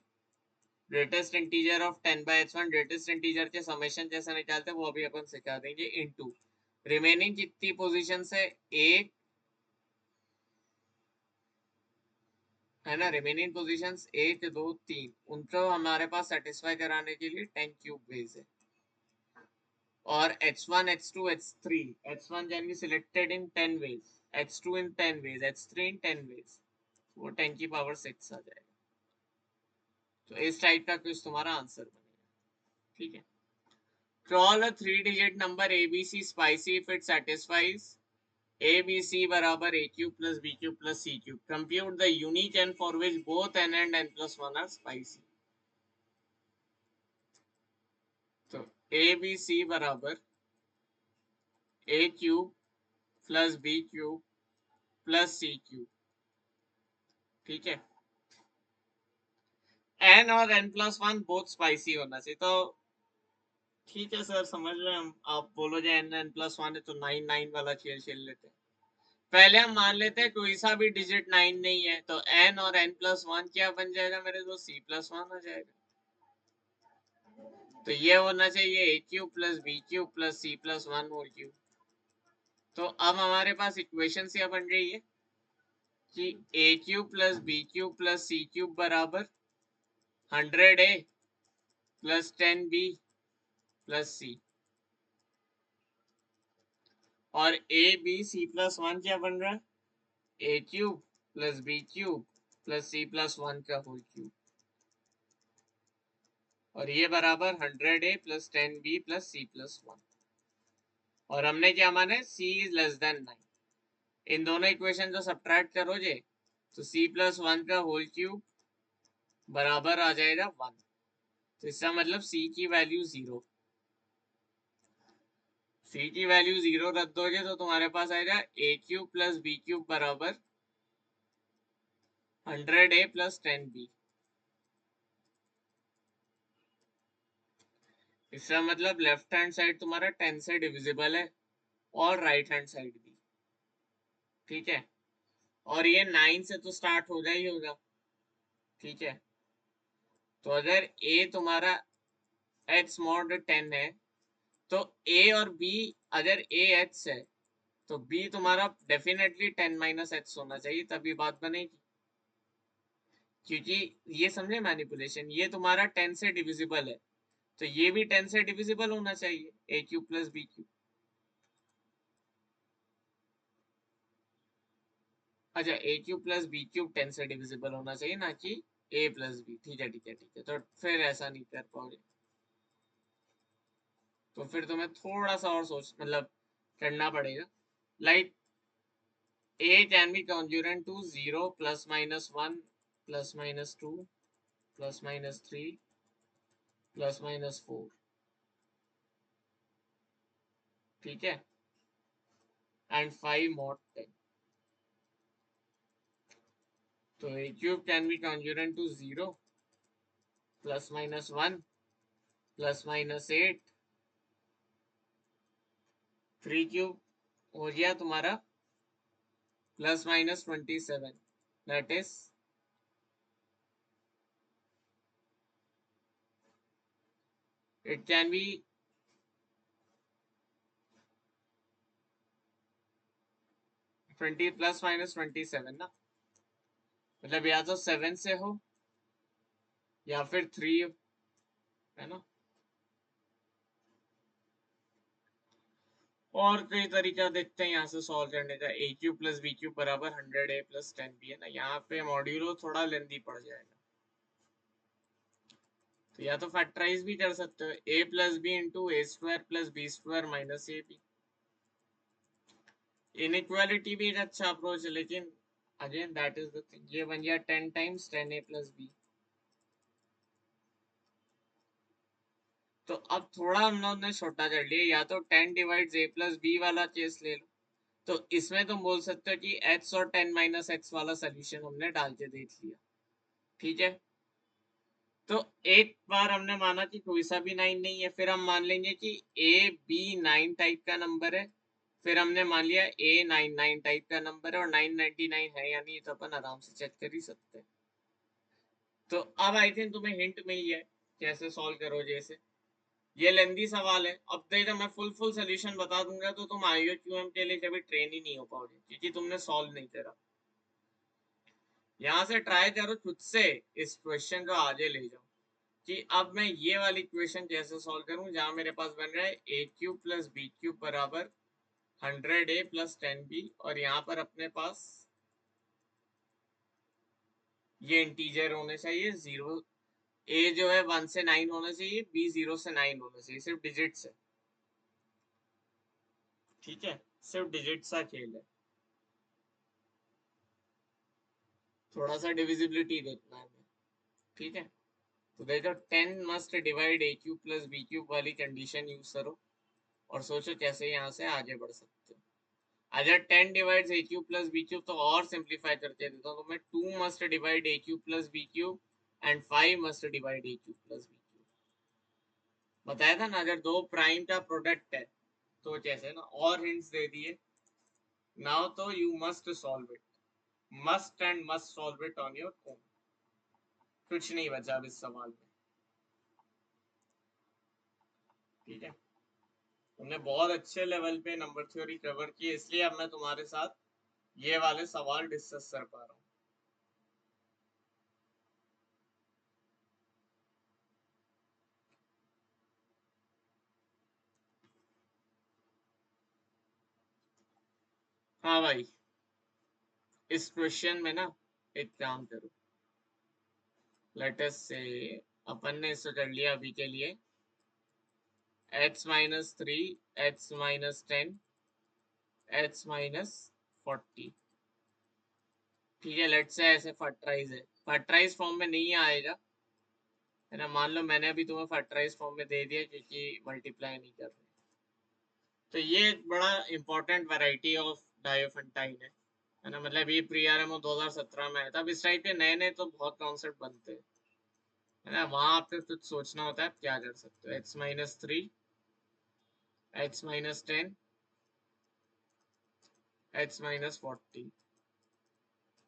greatest integer of 10 by H1, greatest integer के समेशन जैसे निकालते हैं वो अभी अपन सिखा देंगे, इनटू रिमेनिंग कितनी पोजीशन है, एक, है ना। रिमेनिंग पोजीशंस 1 2 3, उनको हमारे पास सेटिस्फाई कराने के लिए 10 क्यूब वेज है। और H1 H2 H3, H1 can be selected in 10 ways, H2 in 10 ways, H3 in 10 ways, वो 10 की पावर 6 आ जाएगा। तो इस टाइप का कुछ तुम्हारा आंसर बनेगा। ठीक है, call a 3-digit number ABC spicy if it satisfies ABC बराबर a cube plus b cube plus c cube, compute the unique n for which both n and n+1 are spicy। तो ABC बराबर a cube plus b cube plus c cube. ठीक है, n और n+1 both spicy होना चाहिए। तो ठीक है सर, समझ रहे हैं हम, आप बोलोगे n+1 है तो 9 9 वाला खेल खेल लेते हैं। पहले हम मान लेते हैं कोई सा भी डिजिट 9 नहीं है, तो n और n+1 क्या बन जाएगा मेरे दोस्त, c+1 आ जाएगा। तो ये होना चाहिए a cube plus b cube plus c+1 whole cube. तो अब हमारे पास इक्वेशन क्या बन रही है कि a cube plus b cube plus c cube बराबर 100a plus 10b plus c, और a b c+1 क्या बन रहा है, a cube plus b cube plus c+1 का होल क्यूब, और ये बराबर 100a plus 10b plus c+1। और हमने क्या माना है, c इज लेस देन 9। इन दोनों इक्वेशन जो सब्ट्रैक्ट करोगे तो c प्लस 1 का होल क्यूब बराबर आ जाएगा 1। तो इसका मतलब c की वैल्यू 0, c की वैल्यू 0 रद्द हो जाए तो तुम्हारे पास आएगा a cube plus b cube बराबर 100a प्लस 10b। इसका मतलब लेफ्ट हैंड साइड तुम्हारा 10 से डिविजिबल है और राइट हैंड साइड भी, ठीक है। और ये 9 से तो स्टार्ट होगा ही होगा, ठीक है। तो अगर a तुम्हारा h mod 10 है तो a और b, अगर a h है तो b तुम्हारा डेफिनेटली 10 माइनस h होना चाहिए, तभी बात बनेगी। क्योंकि ये समझे मैनिपुलेशन, ये तुम्हारा 10 से डिविजिबल है तो ये भी 10 से डिविजिबल होना चाहिए, a cube plus b cube. अच्छा, a cube plus b cube 10 से डिविजिबल होना चाहिए, ना कि a प्लस b। ठीक है ठीक है ठीक है, तो फिर ऐसा नहीं कर पाओगे, तो फिर तुम्हें थोड़ा सा और सोच मतलब करना पड़ेगा। Like a can be congruent to 0 plus minus 1 plus minus 2 plus minus 3 plus minus 4, ठीक है, and 5 mod 10। तो a cube can be congruent to 0 plus minus 1 plus minus 8, 3 cube हो गया तुम्हारा plus minus 27, that is it can be 20 plus minus 27 ना, मतलब या तो 7 से हो या फिर 3 है ना। और कई तरीका देखते हैं यहाँ से सॉल्व करने का। a cube plus b cube बराबर 100a प्लस 10b है ना, यहाँ पे मॉड्यूलो थोड़ा लेंदी पड़ जाएगा, तो या तो फैक्टराइज भी कर सकते हो, a plus b into A square plus B square minus A b. Inequality भी एक अच्छा अप्रोच है, लेकिन again that is the thing, ये बन गया 10 टाइम्स 10a प्लस बी। तो अब थोड़ा हम लोग ने छोटा कर लिया, या तो 10 डिवाइड्स a प्लस बी वाला केस ले लो, तो इसमें तुम बोल सकते हो कि x और 10 माइनस एक्स वाला सोल्यूशन हमने डाल के देख लिया, ठीक है। तो एक बार हमने माना कि कोई सा भी 9 नहीं है, फिर हम मान लेंगे कि a b 9 टाइप का नंबर है, फिर हमने मान लिया a 99 टाइप का नंबर है और 999 है या नहीं, तो अपन आराम से चेक कर ही सकते हैं। तो अब आई थिंक तुम्हें हिंट मिल गया कैसे सॉल्व करो। जैसे ये लेंदी सवाल है, अब देखो मैं फुल सोल्यूशन बता दूंगा तो तुम IOQM के लिए कभी ट्रेन ही नहीं हो पाओगे, क्योंकि तुमने सॉल्व नहीं करा। यहाँ से ट्राई करो खुद से इस क्वेश्चन को आगे ले जाओ कि अब मैं ये वाली इक्वेशन कैसे सॉल्व करूं, जहां मेरे पास बन रहा है a cube plus b cube बराबर 100a प्लस 10b, और यहाँ पर अपने पास ये इंटीजर होने चाहिए 0, a जो है 1 से 9 होना चाहिए, b 0 से 9 होना चाहिए, सिर्फ डिजिट्स है, ठीक है, सिर्फ डिजिट सा खेल है, थोड़ा सा डिविजिबिलिटी देखना है, ठीक है। तो देखो 10 must divide a cube plus b cube वाली कंडीशन यूज करो और सोचो कैसे यहाँ से आगे बढ़ सकते हो। अगर 10 divides a cube plus b cube, तो और सिंप्लीफाई करके देता हूँ, तो मैं 2 must divide a cube plus b cube and 5 must divide a cube plus b cube. बताया था ना, अगर दो प्राइम का प्रोडक्ट है तो कैसे ना, और हिंट्स दे दिए। नाउ तो you must solve it, must and must solve it on your own, कुछ नहीं बचा अब इस सवाल में, ठीक है। तुमने बहुत अच्छे लेवल पे नंबर थ्योरी कवर की, इसलिए अब मैं तुम्हारे साथ ये वाले सवाल डिस्कस कर पा रहा हूँ। हाँ भाई, इस क्वेश्चन में ना एक काम करो, लेट अस से अपन ने इसको कर लिया अभी के लिए h minus 3, h minus 10, h minus 40। ठीक है, लेट्स से ऐसे फैक्टराइज है, फैक्टराइज फॉर्म में नहीं आएगा, है ना। मान लो मैंने अभी तुम्हें फैक्टराइज फॉर्म में दे दिया क्योंकि मल्टीप्लाई नहीं कर रहे। तो ये एक बड़ा इंपॉर्टेंट वैरायटी ऑफ डायोफेंटाइन है ना। मतलब ये प्री आरएमओ 2017 में है, तब इस टाइप के नए नए तो बहुत कॉन्सेप्ट बनते हैं, है ना। वहां आपको कुछ सोचना होता है आप क्या कर सकते हो। h minus 3, h minus 10, h minus 40,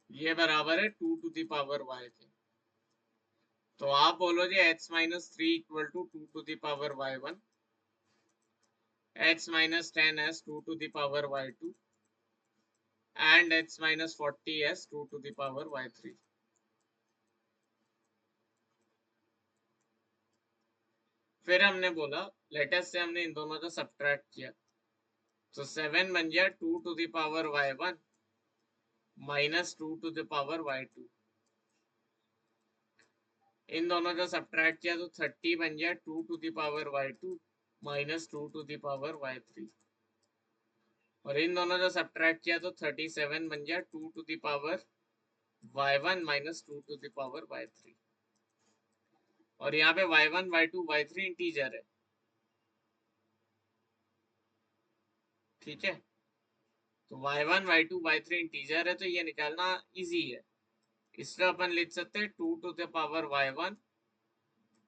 ये बराबर है 2 टू द पावर y के। तो आप बोलो जी h minus 3 equal to 2 to the power y1, h minus 10 as 2 to the power y2 and h minus 40 as 2 to the power y3। फिर हमने बोला लेटेस्ट से हमने इन दोनों का सब्ट्रैक्ट किया, तो 7 बन गया 2 to the power y1 minus 2 to the power y2। इन दोनों का सब्ट्रैक्ट किया तो 30 बन गया 2 to the power y2 minus 2 to the power y3। और इन दोनों का सब्ट्रैक्ट किया तो 37 बन गया 2 to the power y1 minus 2 to the power y3। और यहाँ पे y1 y2 y3 इंटीजर है, ठीक है। तो y1 y2 y3 इंटीजर है, तो ये निकालना इजी है। इसलिए अपन लिख सकते हैं 2 to the power y1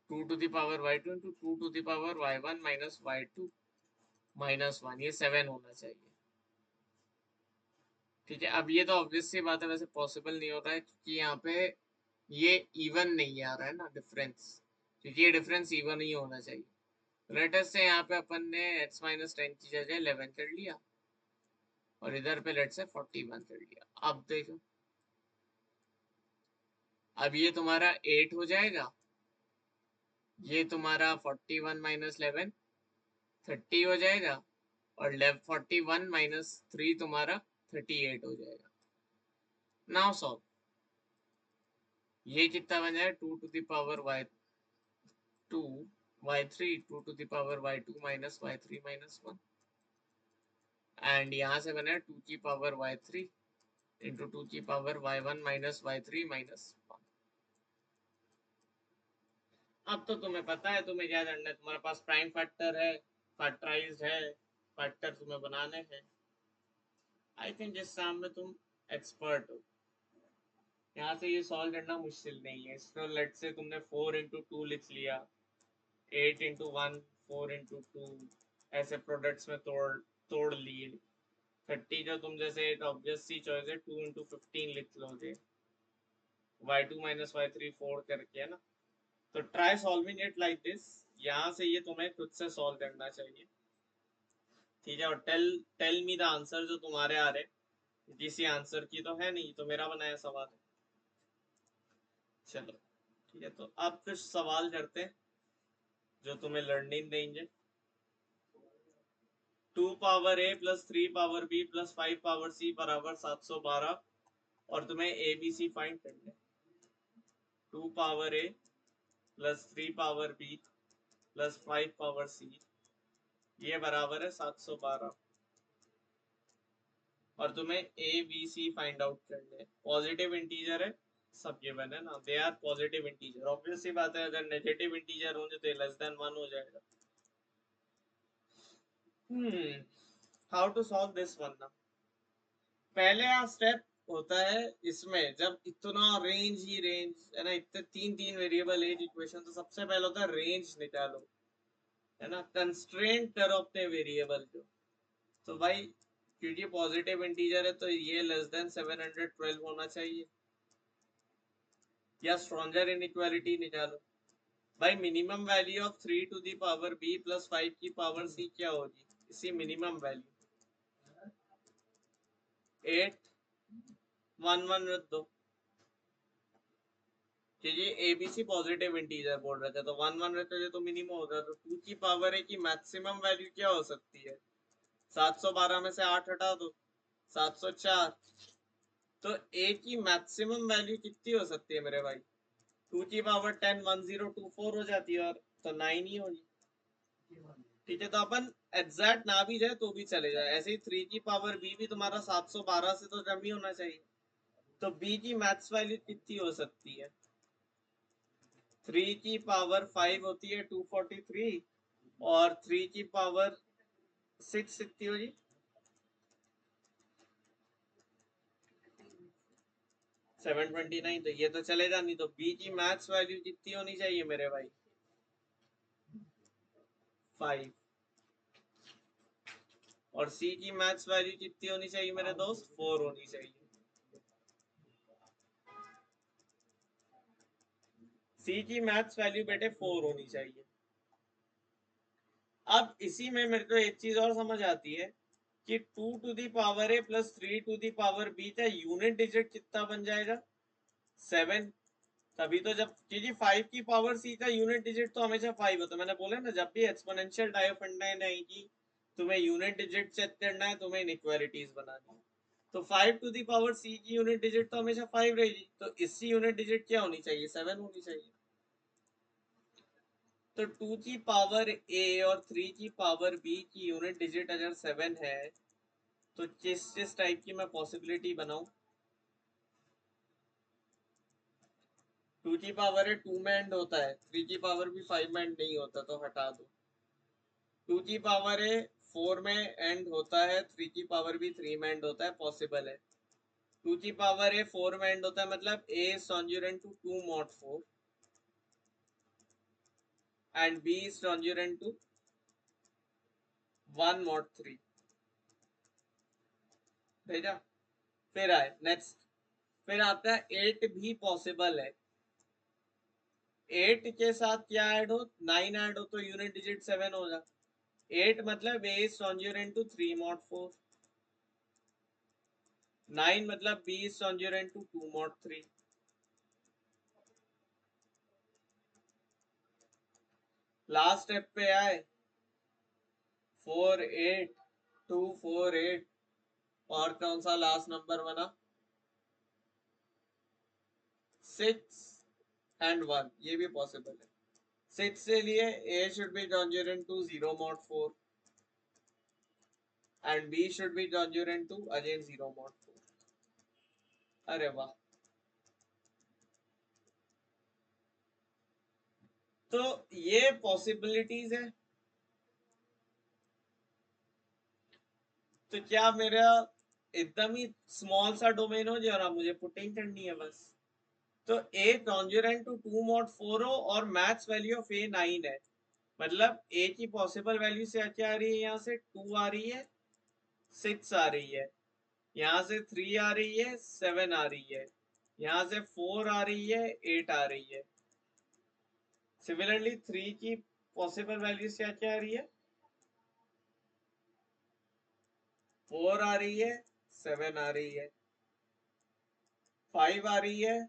2 to the power y2 into 2 to the power y1 minus y2 minus 1, ये 7 होना चाहिए, ठीक है। अब ये तो ऑब्वियस सी बात है, वैसे पॉसिबल नहीं होता है क्योंकि यहाँ पे ये इवन नहीं आ रहा है ना डिफरेंस, क्योंकि ये डिफरेंस इवन ही होना चाहिए। लेटेस्ट से यहाँ पे अपन ने x माइनस 10 की जगह 11 कर लिया और इधर पे लेट से 41 कर लिया। अब देखो, अब ये तुम्हारा 8 हो जाएगा, ये तुम्हारा 41 माइनस 11 30 हो जाएगा, और 41 माइनस 3 तुम्हारा 38 हो जाएगा। नाउ सॉल्व, ये कितना बन जाएगा 2 to the power y2 y3 2 to the power y2 minus y3 minus 1, and यहाँ से बना 2 की पावर y3 इंटू 2 की power y1 minus y3 minus 1। अब तो तुम्हें पता है तुम्हें क्या करना है, तुम्हारे पास प्राइम फैक्टर है, फैक्टराइज्ड है, फैक्टर तुम्हें बनाने हैं। आई थिंक जिस काम में तुम एक्सपर्ट हो, यहाँ से ये सॉल्व करना मुश्किल नहीं है। इसको लेट से तुमने 4 इंटू 2 लिख लिया, 8 इंटू 1 4 इंटू 2, ऐसे प्रोडक्ट्स में तोड़ तोड़ लिए। 30 जो तुम जैसे एक ऑब्वियस सी चॉइस है 2 इंटू 15 लिख लोगे, y2 माइनस y3 4 करके, है ना। तो try solving it like this, यहाँ से ये तुम्हें खुद से सॉल्व करना चाहिए, ठीक है। और tell tell me the answer जो तुम्हारे आ रहे, किसी आंसर की तो है नहीं, तो मेरा बनाया सवाल है। चलो ठीक है, तो अब कुछ सवाल करते हैं जो तुम्हें लर्निंग देंगे। 2 power a plus 3 power b plus 5 power c बराबर 712, और तुम्हें ए बी सी फाइंड करना है। 2 power a plus 3 power b plus 5 power c, ये बराबर है 712, और तुम्हें A B C find out करने हैं। पॉजिटिव इंटीजर है, सब गिवन है ना, they are positive integer. Obvious सी बात है अगर नेगेटिव इंटीजर होंगे तो लेस देन 1 हो जाएगा। How to solve this one ना। पहले स्टेप होता है इसमें, जब इतना रेंज ही रेंज है ना, इतने तीन तीन वेरिएबल एज इक्वेशन, तो सबसे पहले होता है रेंज निकालो, है ना, कंस्ट्रेंट करो अपने वेरिएबल को। तो भाई क्योंकि पॉजिटिव इंटीजर है तो ये लेस देन 712 होना चाहिए, या स्ट्रॉन्जर इनइक्वालिटी निकालो। भाई minimum value of 3 to the power b plus 5 की पावर c क्या होगी, इसी मिनिमम वैल्यू 8 1 1 रख दो, क्योंकि एबीसी पॉजिटिव इंटीजर बोल रहे थे, तो 1 1 रहते थे तो मिनिमम होता। तो 2 की पावर है की मैक्सिमम वैल्यू क्या हो सकती है, 712 में से 8 हटा दो 704। तो ए की मैक्सिमम वैल्यू कितनी हो सकती है मेरे भाई, 2 की पावर 10 1024 हो जाती है, और तो 9 ही होगी। ठीक है, तो अपन एग्जैक्ट ना भी जाए तो भी चलेगा। ऐसे ही 3 की पावर बी भी तुम्हारा 712 से तो कम ही होना चाहिए। तो बी की मैथ्स वैल्यू कितनी हो सकती है? 3 की पावर 5 होती है 243, और 3 की पावर 6 कितनी होगी? 729। तो ये तो चलेगा नहीं, तो बी की मैथ्स वैल्यू कितनी होनी चाहिए मेरे भाई? 5। और सी की मैथ्स वैल्यू कितनी होनी चाहिए मेरे दोस्त? 4 होनी चाहिए। सी की मैथ्स वैल्यू बेटे 4 होनी चाहिए। अब इसी में मेरे को एक चीज और समझ आती है कि 2 to the power a plus 3 to the power b का यूनिट डिजिट कितना बन जाएगा? 7। तभी तो जब, क्योंकि 5 की पावर सी का यूनिट डिजिट तो हमेशा 5 होता है। मैंने बोला ना, जब भी एक्सपोनेंशियल डायोफंडाइन आएगी तुम्हें यूनिट डिजिट चेक करना है, तुम्हें इनइक्वालिटीज बनानी है। तो 5 टू दी पावर सी की यूनिट डिजिट तो हमेशा 5 रहेगी, तो इसकी यूनिट डिजिट क्या होनी चाहिए? 7 होनी चाहिए। तो 2 की पावर ए और 3 की पावर बी की यूनिट डिजिट अगर 7 है, तो किस टाइप की मैं पॉसिबिलिटी बनाऊं? 2 की पावर है 2 में एंड होता है, 3 की पावर भी 5 में एंड नहीं होता, तो हटा दो। 2 की पावर है 4 में एंड होता है, 3 की पावर भी 3 में एंड होता है, पॉसिबल है। 2 की पावर है 4 में एंड होता है, मतलब a is congruent to 2 mod 4 and b is congruent to 1 mod 3। भेजा? फिर आए नेक्स्ट, फिर आता है 8 भी पॉसिबल है। 8 के साथ क्या ऐड हो? 9 ऐड हो तो यूनिट डिजिट 7 होगा। 8 मतलब a is congruent to 3 mod 4, 9 मतलब b is congruent to 2 mod 3। Last step पे आए, 4 8 2 4 8, और कौन सा लास्ट नंबर बना? 6 एंड 1, ये भी पॉसिबल है। 6 से लिए a should be congruent to 0 mod 4 and b should be congruent to again 0 mod 4। अरे वाह! तो ये पॉसिबिलिटीज है। तो क्या मेरा एकदम ही स्मॉल सा डोमेन हो जरा, मुझे पुटिंग करनी है बस। तो a कॉन्जुरेंट टू 2 mod 4 हो और मैथ्स वैल्यू ऑफ a 9 है, मतलब a की पॉसिबल वैल्यू से क्या आ रही है? यहाँ से 2 आ रही है, 6 आ रही है, यहाँ से 3 आ रही है, 7 आ रही है, यहाँ से 4 आ रही है, 8 आ रही है। सिमिलरली 3 की पॉसिबल वैल्यू से क्या आ रही है? 4 आ रही है, 7 आ रही है, 5 आ रही है,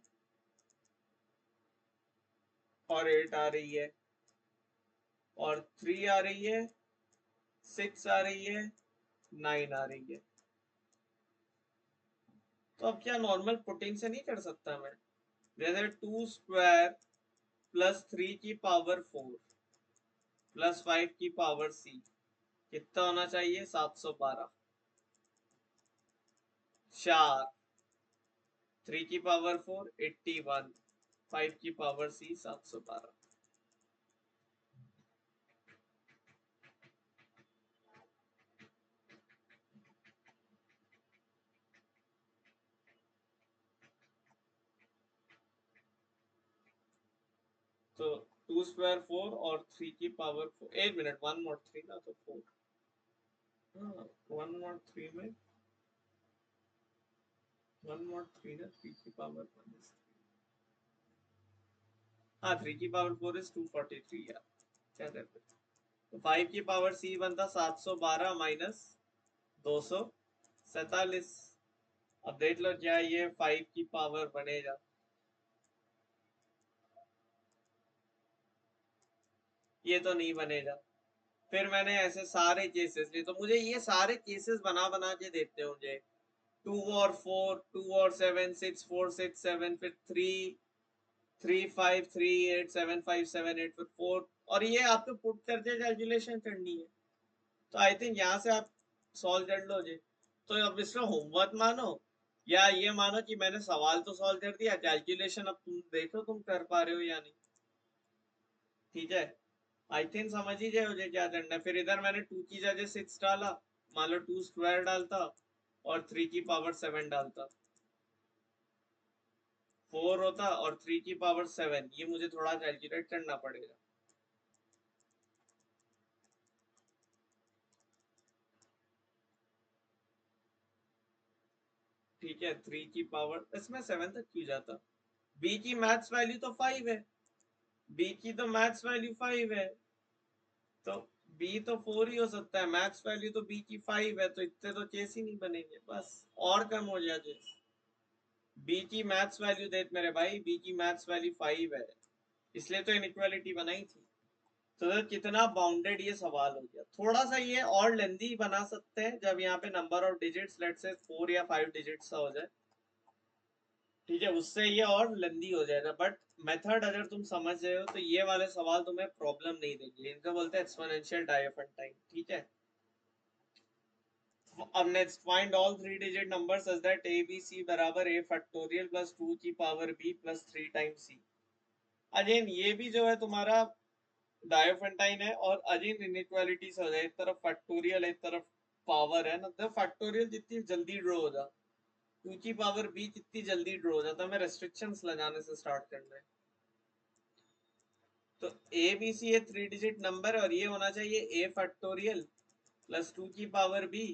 और 8 आ रही है, और 3 आ रही है, 6 आ रही है, 9 आ रही है। तो अब क्या नॉर्मल पुटिंग से नहीं कर सकता मैं? जैसे 2 स्क्वायर प्लस 3 की पावर 4 प्लस 5 की पावर सी कितना होना चाहिए? 712। 4, 3 की पावर 4 81, 5 की पावर सी 712। तो 2 स्क्वायर 4 और 3 की पावर 4, एक मिनट, 1 mod 3 ना, तो 4, हाँ 1 mod 3 में 1 mod 3 ना, 3 की पावर 1 is, हाँ 3 की पावर 4 is 243 यार, क्या करते? तो 5 की पावर सी बनता 712 माइनस 247। अब देख लो क्या ये 5 की पावर बनेगा? ये तो नहीं बनेगा। फिर मैंने ऐसे सारे केसेस लिए, तो मुझे ये सारे केसेस बना बना के देते हैं मुझे। 2 और 4, 2 और 7, 6 4 6 7, फिर 3 3 5 3 8 7 5 7 8, फिर 4 और ये आपको पुट करके कैलकुलेशन करनी है। तो आई थिंक यहाँ से आप सॉल्व कर लो जी। तो अब इसका होमवर्क मानो या ये मानो कि मैंने सवाल तो सॉल्व कर दिया, कैलकुलेशन अब तुम देखो तुम कर पा रहे हो या नहीं। ठीक है, आई थिंक समझ ही जाए मुझे क्या करना है। फिर इधर मैंने 2 की जगह 6 डाला, मान लो 2 स्क्वायर डालता और 3 की पावर 7 डालता, 4 होता और 3 की पावर 7। ये मुझे थोड़ा कैलकुलेट करना पड़ेगा। ठीक है, 3 की पावर, इसमें 7 तक क्यों जाता? बी की मैथ्स वैल्यू तो 5 है, बी की तो मैथ्स वैल्यू 5 है, तो बी तो 4 ही हो सकता है। मैथ्स वैल्यू तो बी की 5 है, तो इतने तो केस ही नहीं बनेंगे, बस और कम हो जाए केस। बी की मैथ्स वैल्यू देख मेरे भाई, बी की मैथ्स वैल्यू 5 है, इसलिए तो इनइक्वालिटी बनाई थी। तो कितना बाउंडेड ये सवाल हो गया। थोड़ा सा ये और लेंदी बना सकते हैं जब यहाँ पे नंबर ऑफ डिजिट्स लेट से 4 या 5 डिजिट्स का हो जाए। ठीक है, उससे ये और लेंदी हो जाएगा, बट मेथड अगर तुम समझ रहे हो तो ये वाले सवाल तुम्हें प्रॉब्लम नहीं देंगे। इनका बोलते हैं एक्सपोनेंशियल डायफंटाइन। ठीक है, अब next, find all 3 digit number such that a B c बराबर a फैक्टोरियल प्लस 2 की power b plus 3 times c। Again ये भी जो है तुम्हारा डायोफेंटाइन है, और अगेन इनइक्वालिटीज हो जाए, एक तरफ फैक्टोरियल एक तरफ पावर है ना, तो फैक्टोरियल जितनी जल्दी ड्रॉ हो जाए, 2 की पावर b जितनी जल्दी ड्रॉ हो जाता है, हमें रेस्ट्रिक्शंस लगाने से स्टार्ट करना है। तो ए बी सी ये 3 डिजिट नंबर है, और ये होना चाहिए a फैक्टोरियल प्लस 2 की power b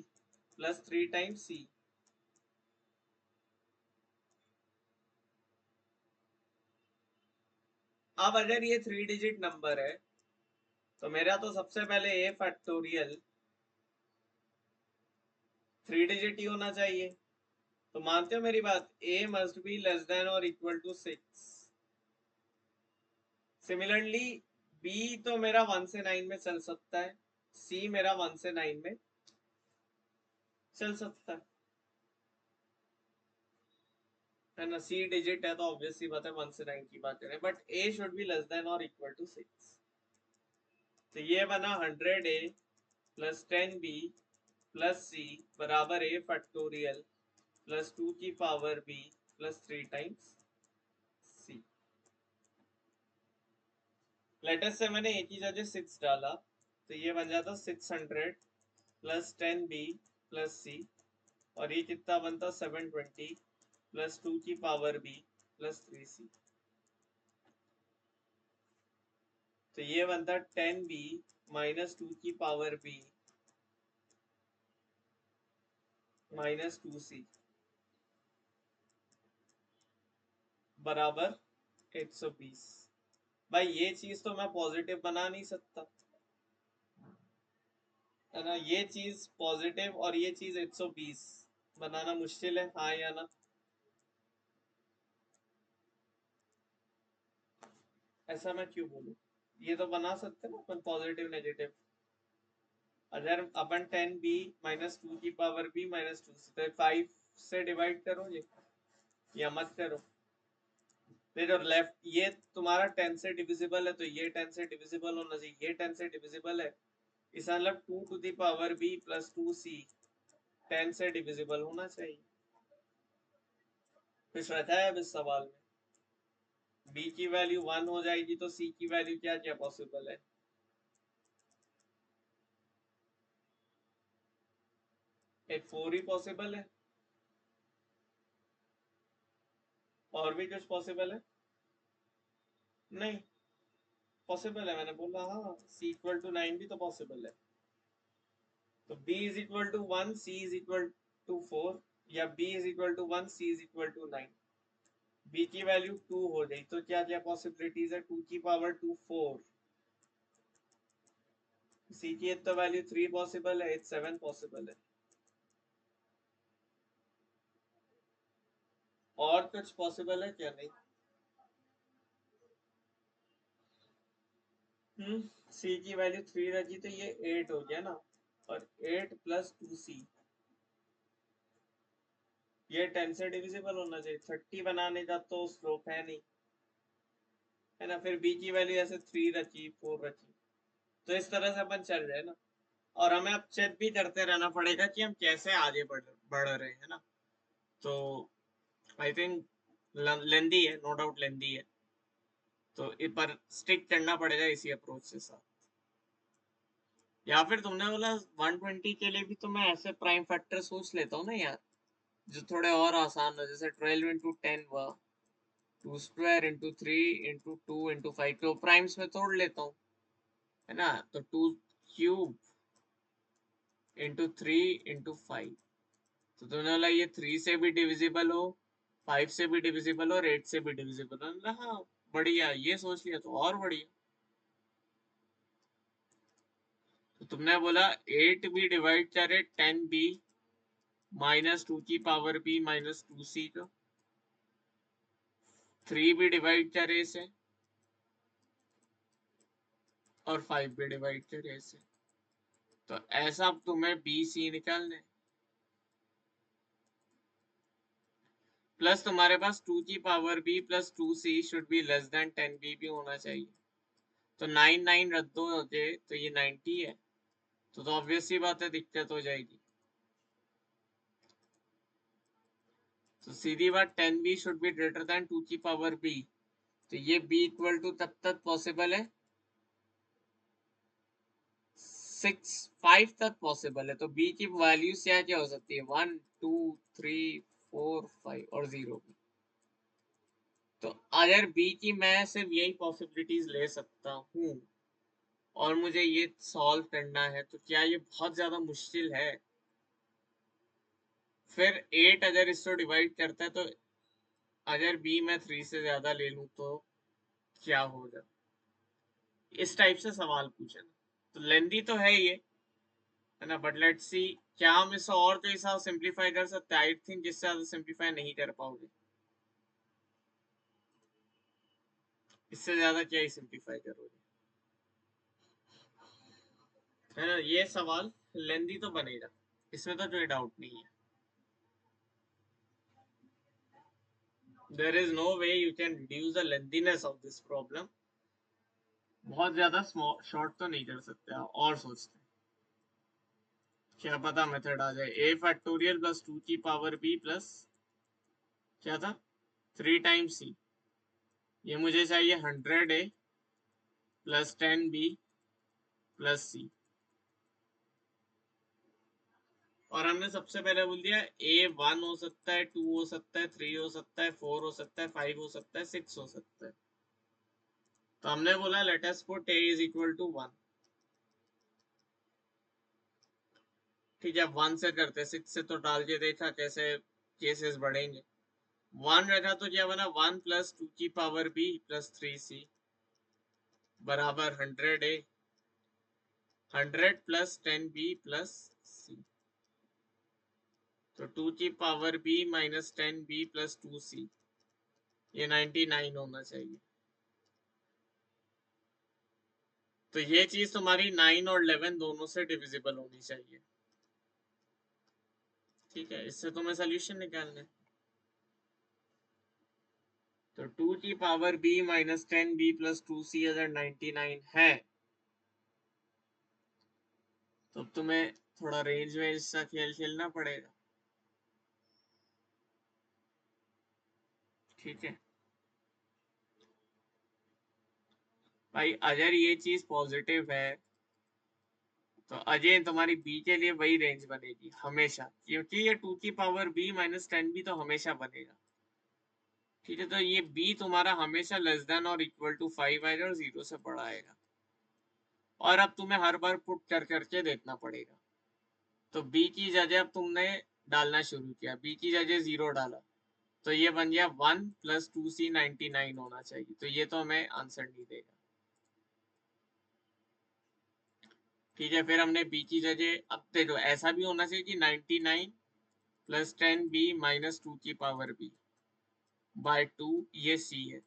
plus 3 times c। अब अगर ये 3 डिजिट नंबर है तो मेरा तो सबसे पहले a फैक्टोरियल 3 डिजिट ही होना चाहिए। तो मानते हो मेरी बात, a must be less then और इक्वल टू 6। सिमिलरली b तो मेरा 1 से 9 में चल सकता है, c मेरा 1 से 9 में चल सकता है ना। c डिजिट है तो ऑब्वियसली बात है 1 से 9 की बात करें, but a should be less then और इक्वल टू 6। तो ये बना 100a plus 10b plus c बराबर a फैक्टोरियल प्लस 2 की power b plus 3 times c। Latest से मैंने एक ही जगह 6 डाला, तो ये बन जाता 600 प्लस 10b प्लस c, और ये कितना बनता 720 प्लस 2 की पावर b प्लस 3c। तो ये बनता 10b माइनस 2 की पावर b माइनस 2c बराबर 120। भाई ये चीज तो मैं पॉजिटिव बना नहीं सकता, है ना। ये चीज पॉजिटिव और ये चीज 120 बनाना मुश्किल है, हाँ या ना? ऐसा मैं क्यों बोलूं? ये तो बना सकते ना अपन पॉजिटिव नेगेटिव। अगर अपन 10b माइनस 2 की पावर b माइनस 2 तो 5 से डिवाइड करो ये, या मत करो। फिर और लेफ्ट ये तुम्हारा 10 से डिविजिबल है, तो ये 10 से डिविजिबल होना चाहिए, ये 10 से डिविजिबल है, इसका मतलब 2 to the power b plus 2c 10 से डिविजिबल होना चाहिए। कुछ रहता है अब इस सवाल में, b की वैल्यू 1 हो जाएगी तो c की वैल्यू क्या क्या पॉसिबल है? एक 4 ही पॉसिबल है, और भी कुछ पॉसिबल है? नहीं पॉसिबल है, मैंने बोला हाँ, c इक्वल टू 9 भी तो पॉसिबल है। तो b is equal to 1, c is equal to 4, या b is equal to 1, c is equal to 9। b की वैल्यू 2 हो गई, तो क्या क्या पॉसिबिलिटीज है? 2 की पावर 2 4, c की तो वैल्यू 3 पॉसिबल है, 7 पॉसिबल है। और कुछ पॉसिबल है क्या? नहीं। c की वैल्यू 3 रखी तो ये 8 हो गया ना, और 8 प्लस 2c, ये 10 से डिविजिबल होना चाहिए। 30 बनाने का तो स्लोप है नहीं, है ना, फिर बी की वैल्यू ऐसे 3 रखी 4 रखी, तो इस तरह से अपन चल रहे हैं ना। और हमें अब चेक भी करते रहना पड़ेगा कि हम कैसे आगे बढ़ रहे हैं ना। तो आई थिंक लेंदी है, नो डाउट लेंदी है, तो इस पर स्टिक करना पड़ेगा इसी अप्रोच के साथ। या फिर तुमने बोला 120 के लिए भी तो मैं ऐसे प्राइम फैक्टर सोच लेता हूँ ना यार, जो थोड़े और आसान हो, जैसे 12 इंटू 10 हुआ, 2 स्क्वायर इंटू 3 इंटू 2 इंटू 5, तो प्राइम्स में तोड़ लेता हूँ, है ना। तो 2 क्यूब इंटू 3 इंटू 5, तो तुमने बोला ये 3 से भी डिविजिबल हो, 5 से भी डिविजिबल हो और 8 से भी डिविजिबल हो। हाँ बढ़िया, ये सोच लिया तो और बढ़िया। तो तुमने बोला 8 भी डिवाइड करे 10 बी माइनस 2 की पावर बी माइनस 2 सी का, 3 भी डिवाइड करे इसे और 5 भी डिवाइड करे इसे। तो ऐसा अब तुम्हें बी सी निकालने, प्लस तुम्हारे पास 2 की power b plus 2 c should be less than 10 b भी होना चाहिए। तो 9 9 रद्द हो जाए तो ये 90 है, तो ऑब्वियस सी बात है दिक्कत हो जाएगी। तो सीधी बात 10 b should be greater than 2 की पावर बी, तो ये बी इक्वल टू तब तक पॉसिबल है 6 5 तक पॉसिबल है। तो बी की वैल्यूज क्या क्या हो सकती है, 1 2 3 4 5 और 0 भी। तो अगर बी की मैं सिर्फ यही पॉसिबिलिटीज ले सकता हूँ और मुझे ये सॉल्व करना है, तो क्या ये बहुत ज्यादा मुश्किल है? फिर 8 अगर इसको डिवाइड करता है, तो अगर बी मैं 3 से ज्यादा ले लूं तो क्या होगा? इस टाइप से सवाल पूछे ना, तो लेंदी तो है ये, है ना, बट लेट्स सी क्या हम इसे और तो हिसाब सिंप्लीफाई कर सकते हैं। आई थिंक जिससे ज्यादा सिंप्लीफाई नहीं कर पाओगे, इससे ज्यादा क्या ही सिंप्लीफाई करोगे, है ना। ये सवाल लेंदी तो बनेगा, इसमें तो कोई डाउट नहीं है। There is no way you can reduce the lengthiness of this problem. बहुत ज्यादा शॉर्ट तो नहीं कर सकते आप, और सोचते हैं क्या पता मेथड आ जाए। ए फैक्टोरियल प्लस 2 की पावर बी प्लस क्या था 3 टाइम्स सी, ये मुझे चाहिए 100 ए प्लस 10 बी प्लस सी। और हमने सबसे पहले बोल दिया ए 1 हो सकता है, 2 हो सकता है, 3 हो सकता है, 4 हो सकता है, 5 हो सकता है, 6 हो सकता है। तो हमने बोला let us put a is equal to 1। ठीक है, 1 से करते, 6 से तो डाल के देखा कैसे केसेस बढ़ेंगे। 1 रखा तो क्या बना, 1 प्लस 2 की पावर बी प्लस 3 सी बराबर 100 a, 100 plus 10 b plus c, तो 2 की power b minus 10 b plus 2 c, ये 99 होना चाहिए। तो ये चीज तुम्हारी 9 और 11 दोनों से डिविजिबल होनी चाहिए। ठीक है, इससे तुम्हें सोल्यूशन निकालना है। तो 2 की power b minus 10 b plus 2 c अगर 99 है, तो अब तुम्हें थोड़ा रेंज में इसका खेल खेलना पड़ेगा। ठीक है भाई, अगर ये चीज पॉजिटिव है तो अजय तुम्हारी b के लिए वही रेंज बनेगी हमेशा, क्योंकि ये 2 की पावर b माइनस 10 भी तो हमेशा बनेगा। ठीक है, तो ये b तुम्हारा हमेशा लेस देन और इक्वल टू 5 आएगा और 0 से बड़ा आएगा। और अब तुम्हें हर बार पुट कर करके देखना पड़ेगा। तो b की जगह अब तुमने डालना शुरू किया, b की जगह 0 डाला, तो ये बन गया 1 प्लस 2c 99 होना चाहिए, तो ये तो हमें आंसर नहीं देगा। ठीक है, फिर हमने b की जगह, अब देखो ऐसा भी होना चाहिए कि 99 प्लस 10 बी माइनस 2 की पावर b बाय 2, ये c है।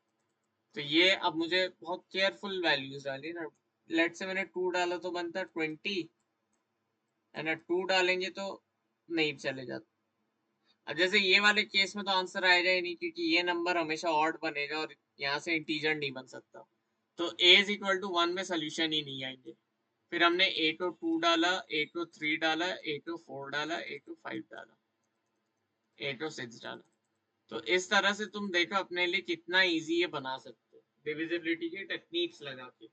तो ये अब मुझे बहुत केयरफुल वैल्यूज डाली ना। लेट से मैंने 2 डाला तो बनता 20, है ना, 2 डालेंगे तो नहीं चले जाता, अब जैसे ये वाले केस में तो आंसर आएगा ही नहीं, क्योंकि ये नंबर हमेशा ऑड बनेगा और यहाँ से इंटीजर नहीं बन सकता, तो a इज इक्वल टू 1 में सोल्यूशन ही नहीं आएंगे। फिर हमने a को 2 डाला, a को 3 डाला, a को 4 डाला, a को 5 डाला, a को 6 डाला। तो इस तरह से तुम देखो अपने लिए कितना इजी ये बना सकते हो डिविजिबिलिटी के टेक्निक्स लगा के,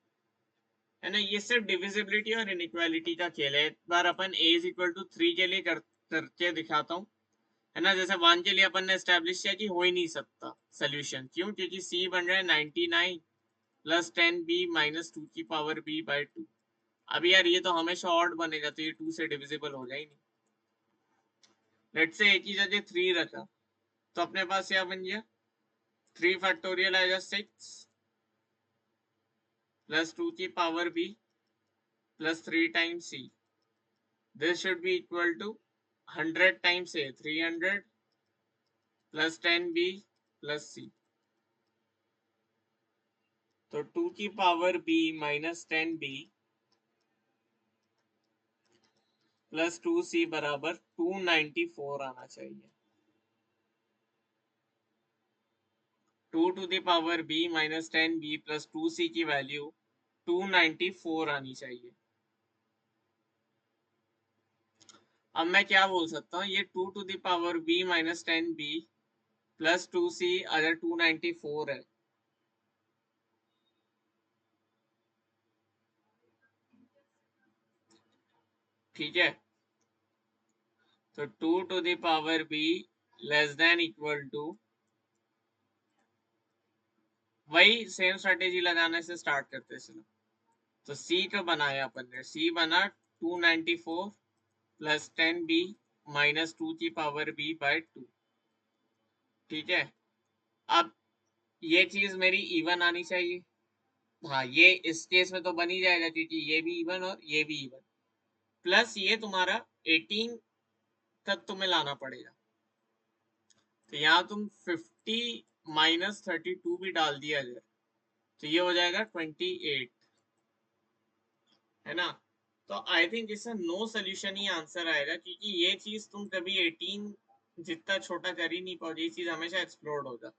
है ना। ये सिर्फ डिविजिबिलिटी और इनइक्वालिटी का खेल है। एक बार अपन a इज इक्वल टू 3 के लिए करके दिखाता हूँ, है ना। जैसे 1 के लिए अपन ने एस्टेब्लिश किया कि हो ही नहीं सकता सोल्यूशन, क्यों? क्योंकि c बन रहा है 99 प्लस 10b माइनस 2 की पावर b बाई 2। अब यार ये तो हमेशा ऑड बनेगा, तो ये 2 से डिविजिबल हो जाए नहीं। लेट्स से एक ही जगह 3 रखा, तो अपने पास क्या बन गया, 3 फैक्टोरियल आएगा 6 प्लस 2 की power b plus 3 times c। This should be equal to 100 times a, 300 plus 10b plus c। तो 2 की power b minus 10b plus 2c बराबर 294 आना चाहिए। 2 to the power b minus 10b plus 2c की value 294 आनी चाहिए। अब मैं क्या बोल सकता हूँ, ये 2 to the power b minus 10b plus 2c अगर 294 है, ठीक है, तो 2 to the power b less than equal to, वही सेम स्ट्रेटेजी लगाने से स्टार्ट करते चलो। तो c का बनाया अपन ने, c बना 294 प्लस 10b माइनस 2 की पावर b बाय 2, ठीक है। अब ये चीज मेरी इवन आनी चाहिए, हाँ ये इस केस में तो बन ही जाएगा क्योंकि ये भी इवन और ये भी इवन, प्लस ये तुम्हारा 18 तक तुम्हें लाना पड़ेगा। तो यहाँ तुम 50 माइनस 32 भी डाल दिया अगर, तो ये हो जाएगा 28, है ना। तो आई थिंक इसका नो सोल्यूशन ही आंसर आएगा, क्योंकि ये चीज तुम कभी 18 जितना छोटा कर ही नहीं पाओ, ये चीज हमेशा एक्सप्लोर होगा।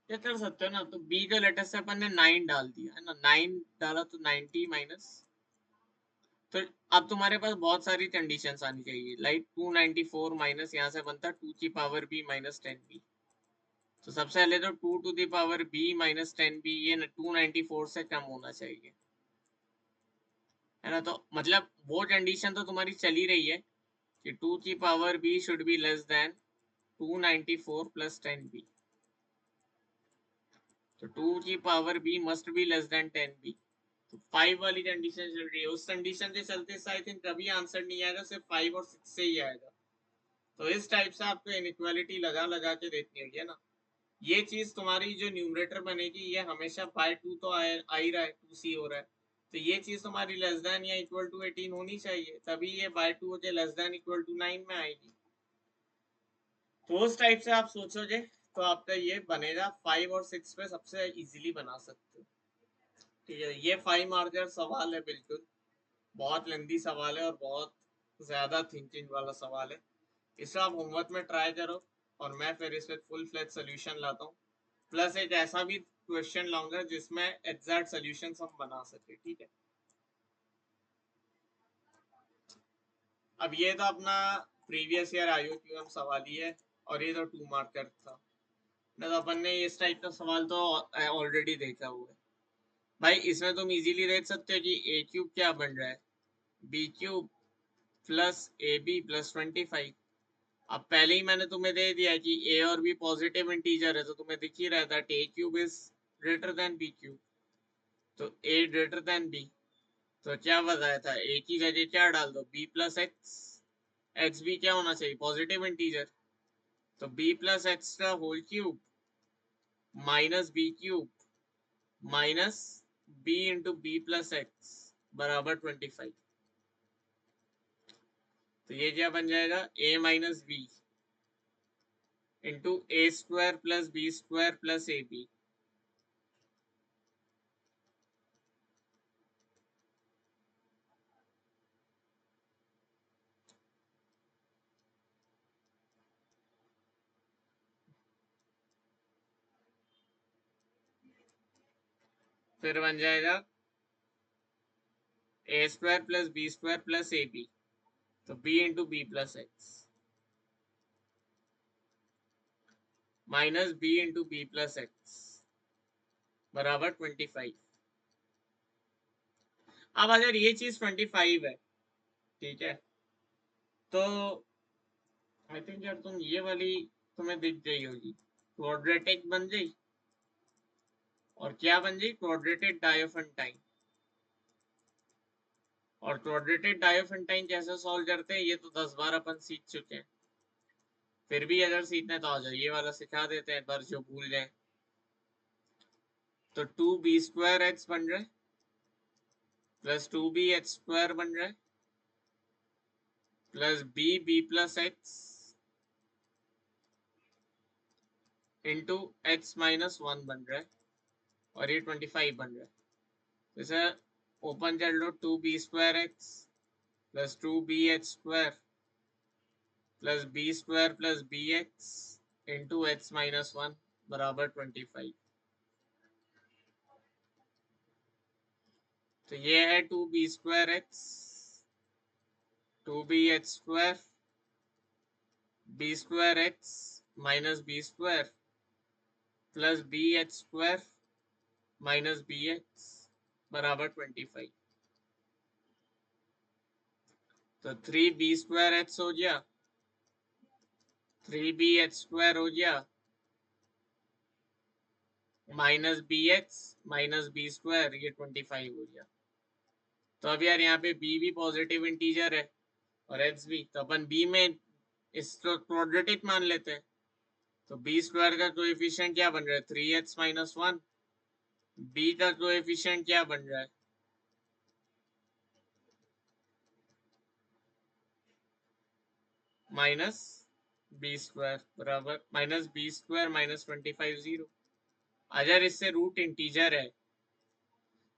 क्या कर सकते हो ना, तो बी का लेटर से अपन ने 9 डाल दिया, है ना, 9 डाला तो 90 माइनस, तो अब तुम्हारे पास बहुत सारी कंडीशंस आनी चाहिए, लाइक 294 माइनस यहाँ से बनता 2 की पावर b माइनस 10b। तो सबसे पहले तो 2 to the power b minus 10b ये 294 से कम होना चाहिए, है ना। तो मतलब वो कंडीशन तो तुम्हारी चली रही है कि 2 की power b should be less then 294 plus 10b। तो 2 की power b must be less then 10b। तो 5 वाली कंडीशन चल रही है, उस कंडीशन के चलते आई थिंक कभी आंसर नहीं आएगा, सिर्फ 5 और 6 से ही आएगा। तो इस टाइप से आपको इनइक्वालिटी लगा लगा के देखनी होगी, है ना। ये चीज तुम्हारी जो न्यूमरेटर बनेगी ये हमेशा बाय 2 तो आ ही रहा है, 2c हो रहा है, तो ये चीज तुम्हारी लेस देन या इक्वल टू 18 होनी चाहिए, तभी ये बाय 2 होके लेस देन इक्वल टू 9 में आएगी। तो उस टाइप से आप सोचोगे तो आपका ये बनेगा। 5 और 6 पे सबसे इजीली बना सकते हो, ठीक है। ये 5 मार्कर सवाल है, बिल्कुल बहुत लेंदी सवाल है और बहुत ज्यादा थिंकिंग वाला सवाल है। इसे आप होमवर्क में ट्राई करो और मैं फिर इस पे फुल फ्लैज सोल्यूशन लाता हूँ, प्लस एक ऐसा भी क्वेश्चन लाऊंगा जिसमें एग्जैक्ट सोल्यूशन हम बना सके, ठीक है। अब ये तो अपना प्रीवियस ईयर IOQM सवाल ही है, और ये तो 2 मार्कर था ना, तो अपन ने इस टाइप का सवाल तो ऑलरेडी देखा हुआ है। भाई इसमें तुम इजीली देख सकते हो कि a क्यूब क्या बन रहा है, b cube plus ab plus 25। अब पहले ही मैंने तुम्हें दे दिया कि a और b पॉजिटिव इंटीजर है, तो तुम्हें दिख ही रहा था a cube is greater than b cube, तो a ग्रेटर देन b। तो क्या बताया था, a की जगह क्या डाल दो, b प्लस एक्स, एक्स भी क्या होना चाहिए, पॉजिटिव इंटीजर, तो b प्लस एक्स का whole cube minus b cube minus b into B plus X बराबर 25। तो ये क्या बन जाएगा, a minus B into A square plus B square plus A B. फिर बन जाएगा A square plus B square plus A B, तो B into B plus X minus B into B plus X बराबर 25। अब अगर ये चीज 25 है, ठीक है, तो आई थिंक यार तुम ये वाली तुम्हें दिख गई होगी, क्वाड्रेटिक बन गई। और क्या बन गई? Quadratic Diophantine. और क्वाड्रेटिक डायोफेंटाइन कैसे सॉल्व करते हैं ये तो 10 बार अपन सीख चुके हैं, फिर भी अगर सीखना तो आ जाओ, ये वाला सिखा देते हैं एक बार जो भूल जाए। तो 2b² बन रहा है प्लस 2b² बन रहा है plus b plus x into x-1 बन रहा है, और ये 25 बन रहा है। जैसे ओपन कर लो, 2b² plus 2bh² plus b² plus bx into x-1 बराबर 25। तो ये है 2b²x 2bh² b²x minus b² plus bh² minus bx बराबर 25। तो 3b²h हो गया, 3bh² हो गया माइनस bx माइनस b², ये 25 हो गया। तो अब यार यहाँ पे b भी पॉजिटिव इंटीजर है और x भी, तो अपन b में इसको क्वाड्रेटिक मान लेते हैं। तो b² का कोएफिशिएंट क्या बन रहा है? 3x-1। b का कोएफिशिएंट क्या बन रहा है? माइनस b² बराबर माइनस b² माइनस 25 0। अगर इससे रूट इंटीजर है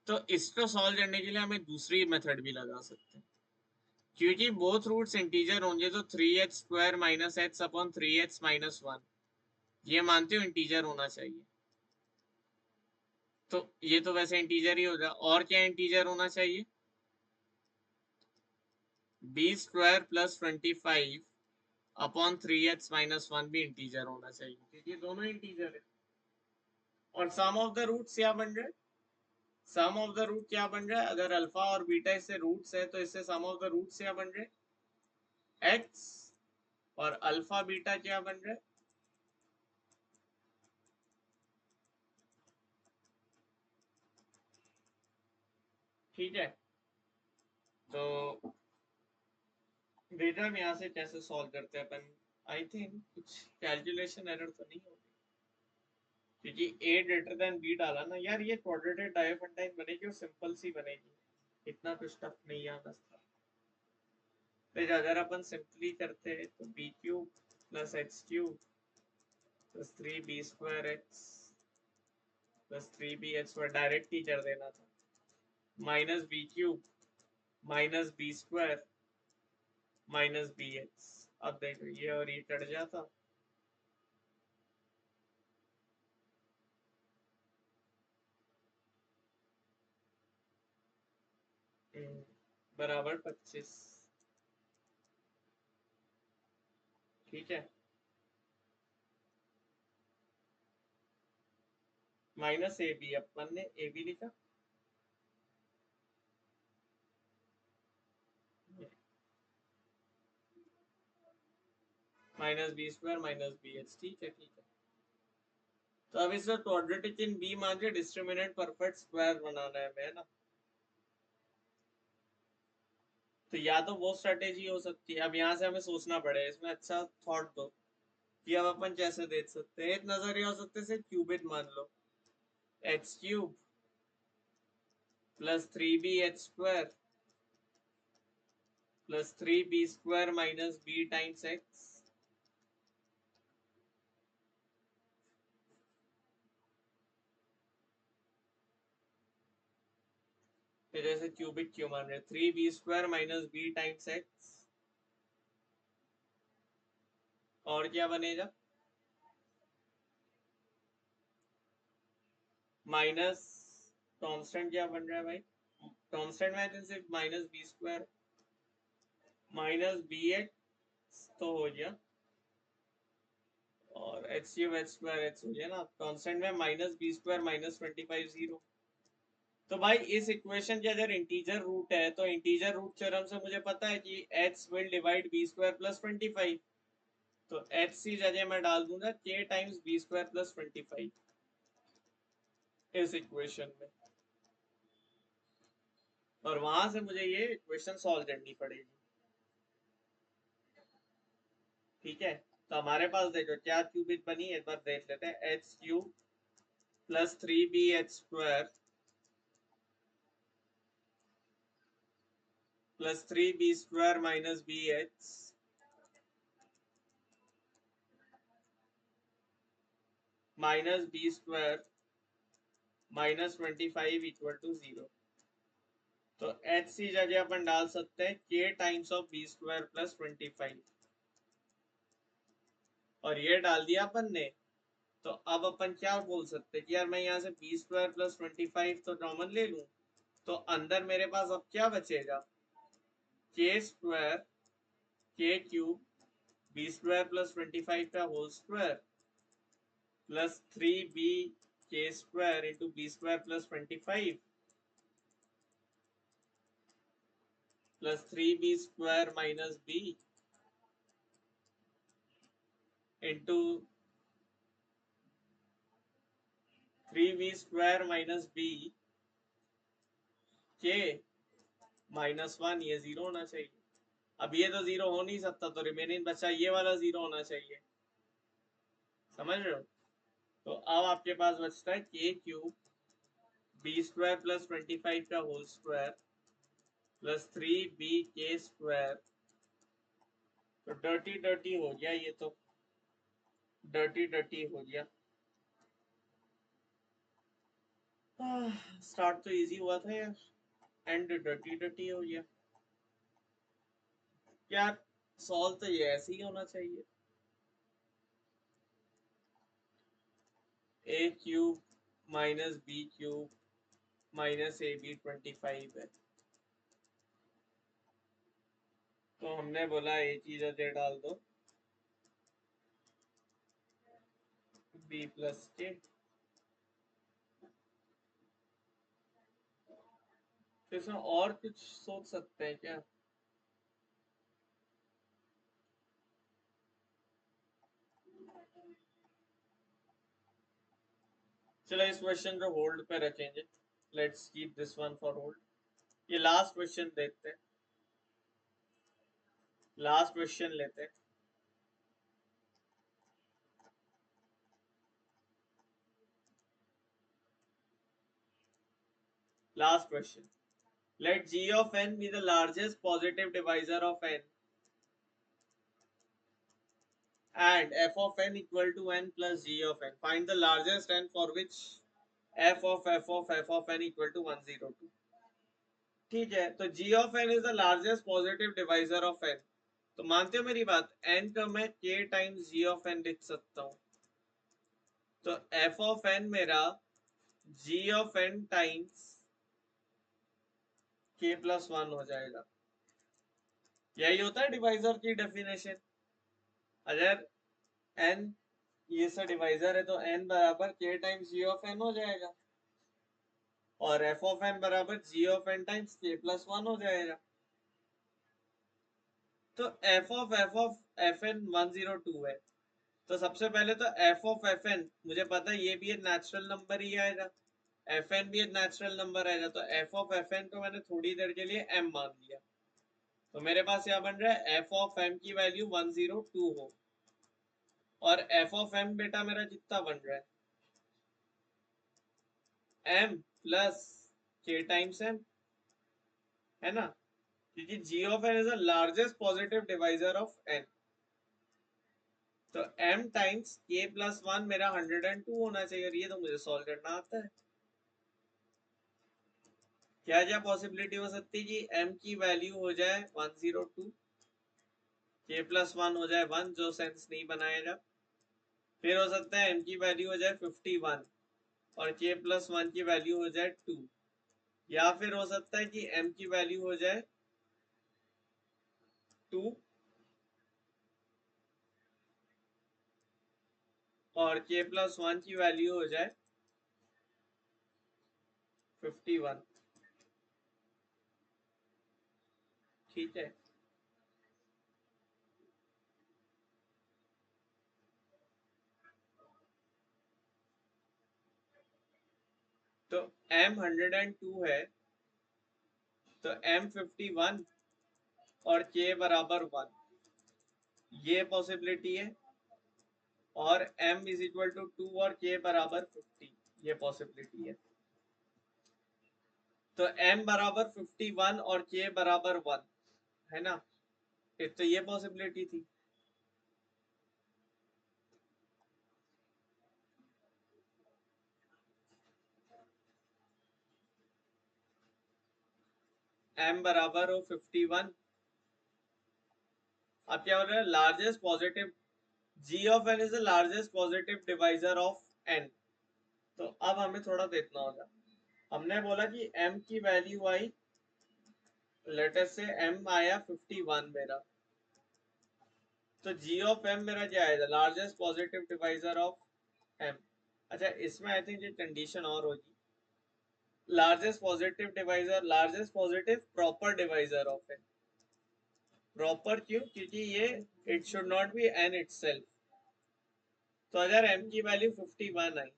तो इसको सॉल्व करने के लिए हमें दूसरी मेथड भी लगा सकते हैं, क्योंकि बोथ रूट्स इंटीजर होंगे तो 3h² minus x upon 3x-1 ये मानते हो इंटीजर होना चाहिए। तो ये तो वैसे इंटीजर ही होगा, और क्या इंटीजर होना चाहिए? b² प्लस 25 अपॉन 3x-1 भी इंटीजर होना चाहिए, क्योंकि दोनों इंटीजर है। और सम ऑफ द रूट्स क्या बन रहा है? सम ऑफ द रूट क्या बन रहा है? अगर अल्फा और बीटा इससे रूट्स है तो इससे सम ऑफ द रूट्स क्या बन रहे हैं? x। और अल्फा बीटा क्या बन रहा है? ठीक है, तो बीटा में यहाँ से कैसे सॉल्व करते हैं अपन? आई थिंक कुछ कैलकुलेशन एरर तो नहीं होगी, क्योंकि a ग्रेटर देन b डाला ना यार, ये क्वाड्रेटिक डायोफेंटाइन बनेगी और सिंपल सी बनेगी, इतना कुछ टफ नहीं है बस। फिर अगर अपन सिंपली करते हैं तो b³ plus x³ plus 3b²x plus 3bh² direct ही कर देना था, minus b³ minus b² minus bx। अब देखो ये और ये कट जाता, बराबर 25। ठीक है, माइनस ए बी, अपन ने ए बी लिखा, माइनस b² माइनस bh। ठीक है ठीक है, तो अब इसका क्वाड्रेटिक इन बी मान के डिस्क्रिमिनेंट परफेक्ट स्क्वायर बनाना है हमें, ना। तो या तो वो स्ट्रेटेजी हो सकती है, अब यहाँ से हमें सोचना पड़ेगा, इसमें अच्छा थॉट दो कि अब अपन कैसे देख सकते हैं। एक नजरिया हो सकते से क्यूबिट मान लो, x³ plus 3bh² plus 3b² minus b times x, फिर जैसे क्यूबिक क्यों मान रहे, 3b² minus b times x, और क्या बनेगा? माइनस कांस्टेंट क्या बन रहा है भाई? कांस्टेंट में तो सिर्फ minus b square minus b x तो हो गया, और h cube h square h हो गया ना। कांस्टेंट में माइनस बी स्क्वायर माइनस 25 0। तो भाई इस इक्वेशन के अगर इंटीजर रूट है तो इंटीजर रूट थ्योरम से मुझे पता है कि h will divide b square plus 25। तो h सी जगह मैं डाल दूंगा k times b square plus 25 इस इक्वेशन में, और वहां से मुझे ये इक्वेशन सॉल्व करनी पड़ेगी। ठीक है, तो हमारे पास देखो क्या क्यूबिक बनी, एक बार देख लेते हैं। H cube plus 3bh square plus 3b square minus b h minus b square minus 25 equal to 0। तो एच सी जगह अपन डाल सकते हैं k times of b square plus 25, और ये डाल दिया अपन ने। तो अब अपन क्या बोल सकते हैं कि यार मैं यहाँ से बी स्क्वायर प्लस 25 तो कॉमन ले लूं, तो अंदर मेरे पास अब क्या बचेगा, k square k cube b square plus 25 का whole square plus 3b k square into b square plus 25 plus 3b square minus b into 3b square minus b के -1। ये जीरो होना चाहिए। अब ये तो जीरो हो नहीं सकता, तो रिमेनिंग बचा ये वाला जीरो होना चाहिए। समझ रहे हो? तो अब आपके पास बचता है के क्यूब बी स्क्वायर प्लस 25 का होल स्क्वायर प्लस 3b के स्क्वायर। तो डर्टी डर्टी हो गया, ये तो डर्टी डर्टी हो गया। स्टार्ट तो इजी हुआ था यार, एंड डर्टी डर्टी हो गया यार। सॉल्व तो ये ऐसे ही होना चाहिए। A cube minus B cube minus A B 25 है। तो हमने बोला ये चीज अदे डाल दो बी प्लस के। तो इसमें और कुछ सोच सकते हैं क्या? चलो इस क्वेश्चन को होल्ड पे रखेंगे। Let's keep this one for hold. ये लास्ट क्वेश्चन देखते हैं, लास्ट क्वेश्चन लेते हैं। Last question, let g of n be the largest positive divisor of n and f of n equal to n plus g of n. Find the largest n for which f of n equal to 102। ठीक है, तो g of n is the largest positive divisor of n। तो मानते हो मेरी बात, n का मैं k times g of n लिख सकता हूँ। तो f of n मेरा g of n times k plus 1 हो जाएगा। यही होता है डिवाइजर की डेफिनेशन। अगर n ये सा डिवाइजर है तो n बराबर k times g of n हो जाएगा, और f ऑफ n बराबर g of n times k plus 1 हो जाएगा। तो f ऑफ fn 102 है। तो सबसे पहले तो f ऑफ fn मुझे पता है ये भी एक नेचुरल नंबर ही आएगा, fn भी एक नेचुरल नंबर आएगा। तो f ऑफ fn को मैंने थोड़ी देर के लिए m मान लिया। तो मेरे पास क्या बन रहा है, f ऑफ m की वैल्यू 102 हो, और f ऑफ m बेटा मेरा कितना बन रहा है, m plus k times m, है ना? क्योंकि g of n is the largest positive divisor of n। तो m टाइम्स k प्लस 1 मेरा 102 होना चाहिए, और ये तो मुझे सॉल्व करना आता है। क्या क्या पॉसिबिलिटी हो सकती है कि m की वैल्यू हो जाए 102, k प्लस 1 हो जाए 1, जो सेंस नहीं बनाएगा। फिर हो सकता है m की वैल्यू हो जाए 51, और k प्लस 1 की वैल्यू हो जाए 2, या फिर हो सकता है कि m की वैल्यू हो जाए 2 और k प्लस 1 की वैल्यू हो जाए 51। ठीक है, तो m 102 है, तो m 51 और k बराबर 1, ये पॉसिबिलिटी है। और m इज इक्वल टू 2 और k बराबर 50, ये पॉसिबिलिटी है। तो m बराबर 51 और k बराबर 1 है ना, एक तो ये पॉसिबिलिटी थी। m बराबर हो 51, अब क्या हो रहा है, largest positive, g of n is the largest positive divisor of n। तो अब हमें थोड़ा देखना होगा, हमने बोला कि m की वैल्यू आई, लेटेस्ट से m आया 51 मेरा, तो g ऑफ m मेरा क्या आएगा, largest positive divisor of m। अच्छा, इसमें आई थिंक ये कंडीशन और होगी, largest positive divisor, largest positive proper divisor of n। Proper क्यों, क्योंकि ये it should not B n itself. तो अगर m की वैल्यू 51 आई,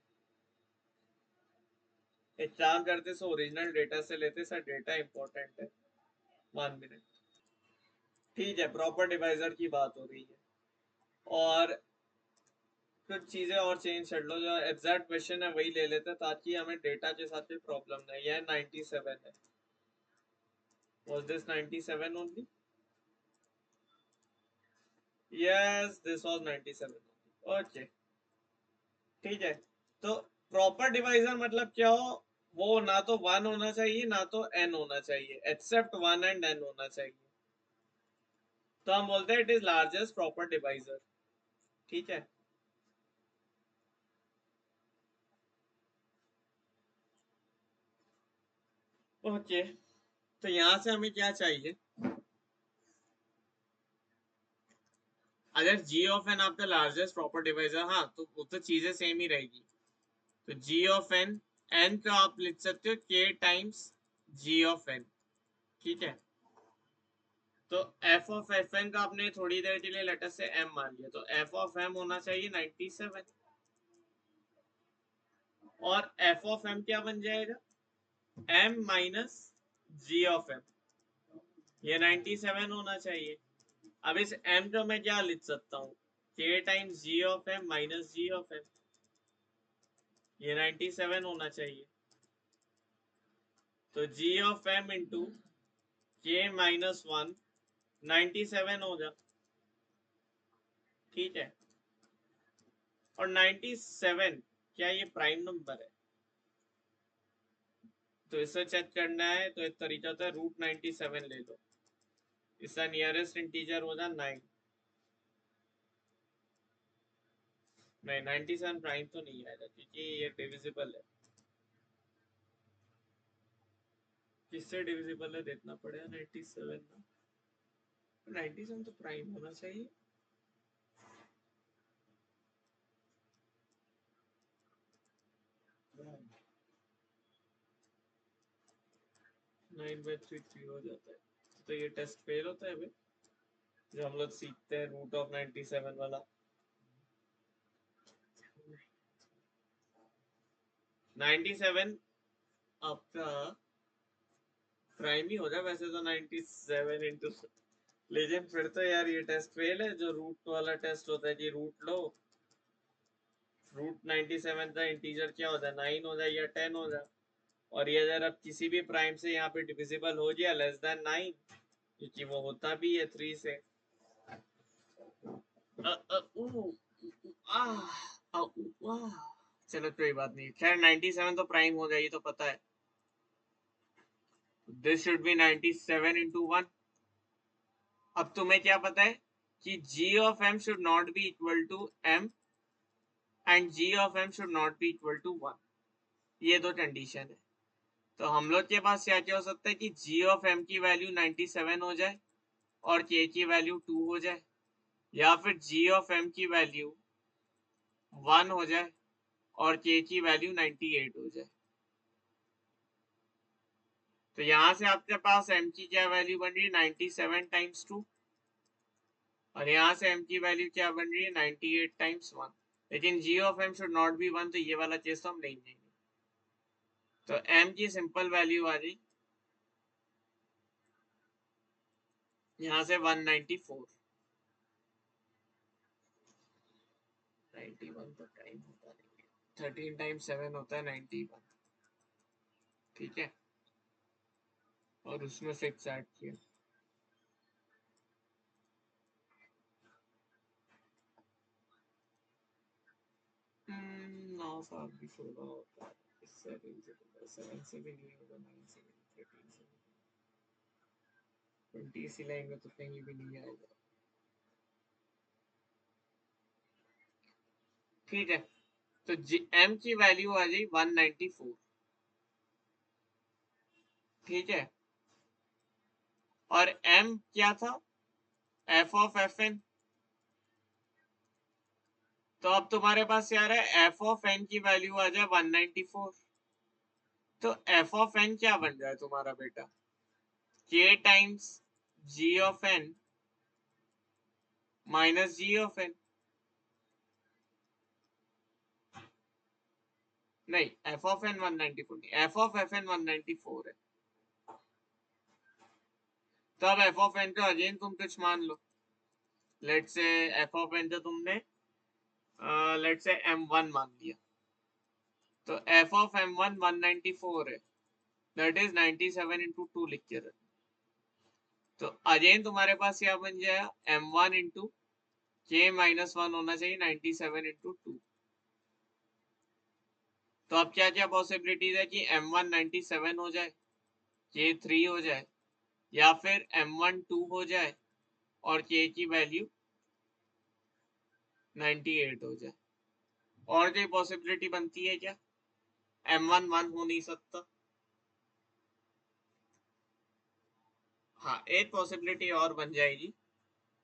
एक काम करते सो ओरिजिनल डेटा से लेते सर, डेटा इंपॉर्टेंट है, 1 मिनट। ठीक है, प्रॉपर डिवाइजर की बात हो रही है, और कुछ चीजें और चेंज कर लो, जो एग्जैक्ट क्वेश्चन है वही ले लेते ताकि हमें डेटा के साथ कोई प्रॉब्लम नहीं। यह 97 है, was this 97 only? yes, this was 97 only। okay, ठीक है, तो प्रॉपर डिवाइजर मतलब क्या हो, वो ना तो 1 होना चाहिए ना तो n होना चाहिए, एक्सेप्ट 1 एंड n होना चाहिए, तो हम बोलते हैं it is largest proper divisor. ठीक है, ओके, तो यहां से हमें क्या चाहिए, अगर g ऑफ n आपका लार्जेस्ट प्रॉपर डिवाइजर, हाँ तो वो तो चीजें सेम ही रहेगी। तो g ऑफ n, n का आप लिख सकते हो k times g of n। ठीक है, तो f ऑफ fn का आपने थोड़ी देर के लिए लेटर से m मान लिया, तो f ऑफ m होना चाहिए 97, और f ऑफ m क्या बन जाएगा, m minus g of m, ये 97 होना चाहिए। अब इस m को मैं क्या लिख सकता हूँ, k times g of m minus g of m, ये 97 होना चाहिए। तो g of m into k minus 1 97 होगा। ठीक है, और 97 क्या ये प्राइम नंबर है, तो इसे चेक करना है तो एक तरीका होता है √97 ले लो, इसका नियरेस्ट इंटीजर होगा 9। नहीं, 97 प्राइम तो नहीं आएगा क्योंकि ये डिविजिबल है, किससे डिविजिबल है देखना पड़ेगा 97 ना, 97 तो प्राइम होना चाहिए। 9/3 3 हो जाता है, तो ये टेस्ट फेल होता है भाई, जो हम लोग सीखते हैं √97 वाला। 97 आपका प्राइम ही होगा वैसे तो, 97 इंटू, लेकिन फिर तो यार ये टेस्ट फेल है, जो रूट वाला टेस्ट होता है कि रूट लो, √97 का इंटीजर क्या होता है, 9 हो जाए या 10 हो जाए, और ये अगर अब किसी भी प्राइम से यहाँ पे डिविजिबल हो गया लेस देन 9, क्योंकि वो होता भी है 3 से। अ, अ, ऊ, ऊ, आ, आ, ऊ, आ। चलो कोई बात नहीं, खैर 97 तो प्राइम हो गई तो पता है, दिस शुड बी 97 इंटू 1। अब तुम्हें क्या पता है कि g of m should not be equal to m and g of m should not be equal to 1। ये दो कंडीशन है। तो हम लोग के पास क्या क्या हो सकता है कि g ऑफ m की वैल्यू 97 हो जाए और k की वैल्यू 2 हो जाए, या फिर g ऑफ m की वैल्यू 1 हो जाए और k की वैल्यू 98 हो जाए। तो यहाँ से आपके पास m की क्या वैल्यू बन रही है 97 टाइम्स 2, और यहाँ से m की वैल्यू क्या बन रही है 98 टाइम्स 1। लेकिन g of m should not B 1, तो ये वाला चीज तो हम नहीं देंगे। तो m की सिंपल वैल्यू आ गई यहाँ से 194। 91 तो टाइम होता नहीं है, 13 टाइम्स 7 होता है 91, ठीक है, और उसमें फिक्स ऐड किया। नौ साल भी 16 होता है, इससे भी 7 से भी नहीं होगा, 9 से भी, 13 से भी, 20 इसी लाइन में तो कहीं भी नहीं आएगा, ठीक है। तो m की वैल्यू आ जाए 194, ठीक है। और m क्या था, f ऑफ fn। तो अब तुम्हारे पास क्या है, f ऑफ n की वैल्यू आ जाए 194। तो f ऑफ n क्या बन जाए तुम्हारा बेटा, k times g of n minus g of n। नहीं, f ऑफ n 194 नहीं, f ऑफ fn 194 है। तो अब f ऑफ n का अगेन तुम कुछ मान लो, लेट से f ऑफ n जो तुमने लेट से m1 मान लिया, तो f ऑफ m1 194 है, दैट इज 97 इंटू 2 लिख के रख। तो अगेन तुम्हारे पास क्या बन जाएगा, m1 इंटू k माइनस 1 होना चाहिए 97 इंटू 2। तो अब क्या क्या पॉसिबिलिटीज है कि m1 97 हो जाए, k 3 हो जाए, या फिर m1 2 हो जाए और k की वैल्यू 98 हो जाए। और कोई पॉसिबिलिटी बनती है क्या, m1 1 हो नहीं सकता। हाँ, एक पॉसिबिलिटी और बन जाएगी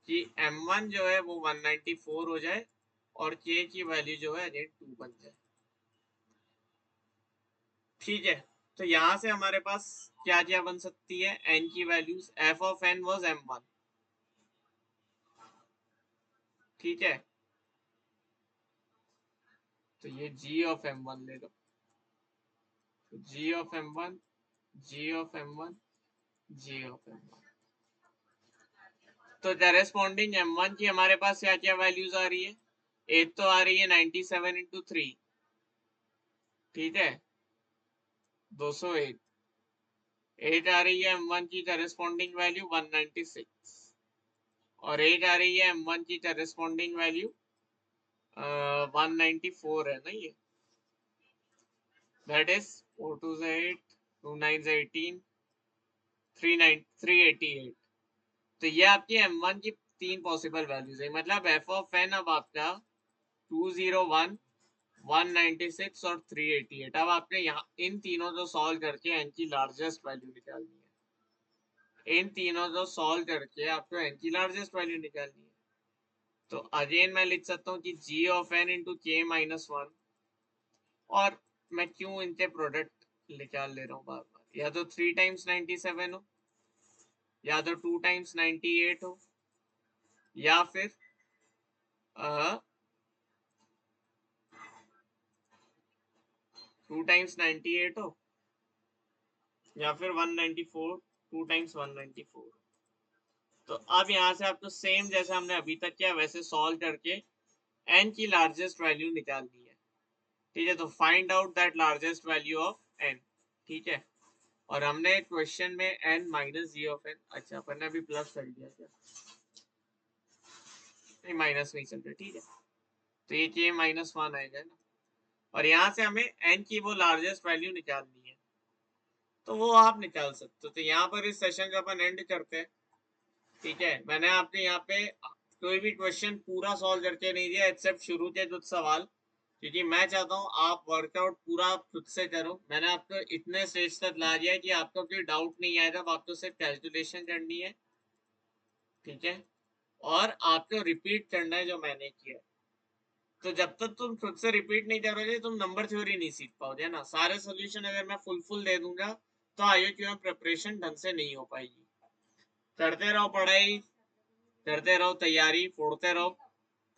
कि m1 जो है वो 194 हो जाए और k की वैल्यू जो है अगेन 2 बन जाए, ठीक है। तो यहाँ से हमारे पास क्या क्या बन सकती है, n की values, f of n was m1, ठीक है। तो ये g ऑफ m1 ले लो, तो g of m1, g of m1, g of m1। तो करेस्पॉन्डिंग m1 की हमारे पास क्या क्या वैल्यूज आ रही है, एक तो आ रही है 97 इंटू 3, ठीक है, 201। एक आ रही है m1 की करेस्पॉन्डिंग वैल्यू 196, और एक आ रही है m1 की करेस्पॉन्डिंग वैल्यू 194 है ना ये, दैट इज 4 2 8, 2 9 18, 388। तो ये आपकी m1 की तीन पॉसिबल वैल्यूज है, मतलब f ऑफ n अब आपका 201, 196 और 388। अब आपने यहाँ इन तीनों को सॉल्व करके n की लार्जेस्ट वैल्यू निकालनी है, इन तीनों को सॉल्व करके आपको n की लार्जेस्ट वैल्यू निकालनी है। तो अगेन मैं लिख सकता हूँ कि g of n into k minus 1, और मैं क्यों इनके प्रोडक्ट निकाल ले रहा हूँ बार बार, या तो 3 टाइम्स 97 हो, या तो 2 टाइम्स 98 हो, या फिर 2 टाइम्स 98 हो, या फिर 194, 2 टाइम्स 194। तो अब यहाँ से आपको सेम जैसे हमने अभी तक किया वैसे सॉल्व करके n की लार्जेस्ट वैल्यू निकालनी है, ठीक है। तो find out that largest value of n, ठीक है। और हमने क्वेश्चन में n minus g of n, अच्छा अपन ने अभी प्लस कर दिया क्या, नहीं माइनस नहीं चल रहा, ठीक है। तो ये k माइनस 1 आएगा ना, और यहाँ से हमें n की वो लार्जेस्ट वैल्यू निकालनी है, तो वो आप निकाल सकते हो। तो यहाँ पर इस सेशन का अपन एंड करते हैं, ठीक है। मैंने आपके यहाँ पे कोई भी क्वेश्चन पूरा सॉल्व करके नहीं दिया एक्सेप्ट शुरू के कुछ सवाल, क्योंकि मैं चाहता हूँ आप वर्कआउट पूरा खुद से करो। मैंने आपको इतने स्टेज तक ला दिया है कि आपको कोई डाउट नहीं आएगा, अब आपको सिर्फ कैलकुलेशन करनी है, ठीक है, और आपको रिपीट करना है जो मैंने किया। तो जब तक तुम खुद से रिपीट नहीं करोगे तुम नंबर थ्योरी नहीं सीख पाओगे ना। सारे सोल्यूशन अगर मैं फुल दे दूंगा तो IIQ में प्रिपरेशन ढंग से नहीं हो पाएगी। करते रहो पढ़ाई, करते रहो तैयारी, फोड़ते रहो,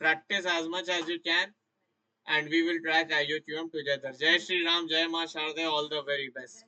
practice as much as you can, and we will track IOQM together. Jai Shri Ram, Jai Ma Sharda, all the very best.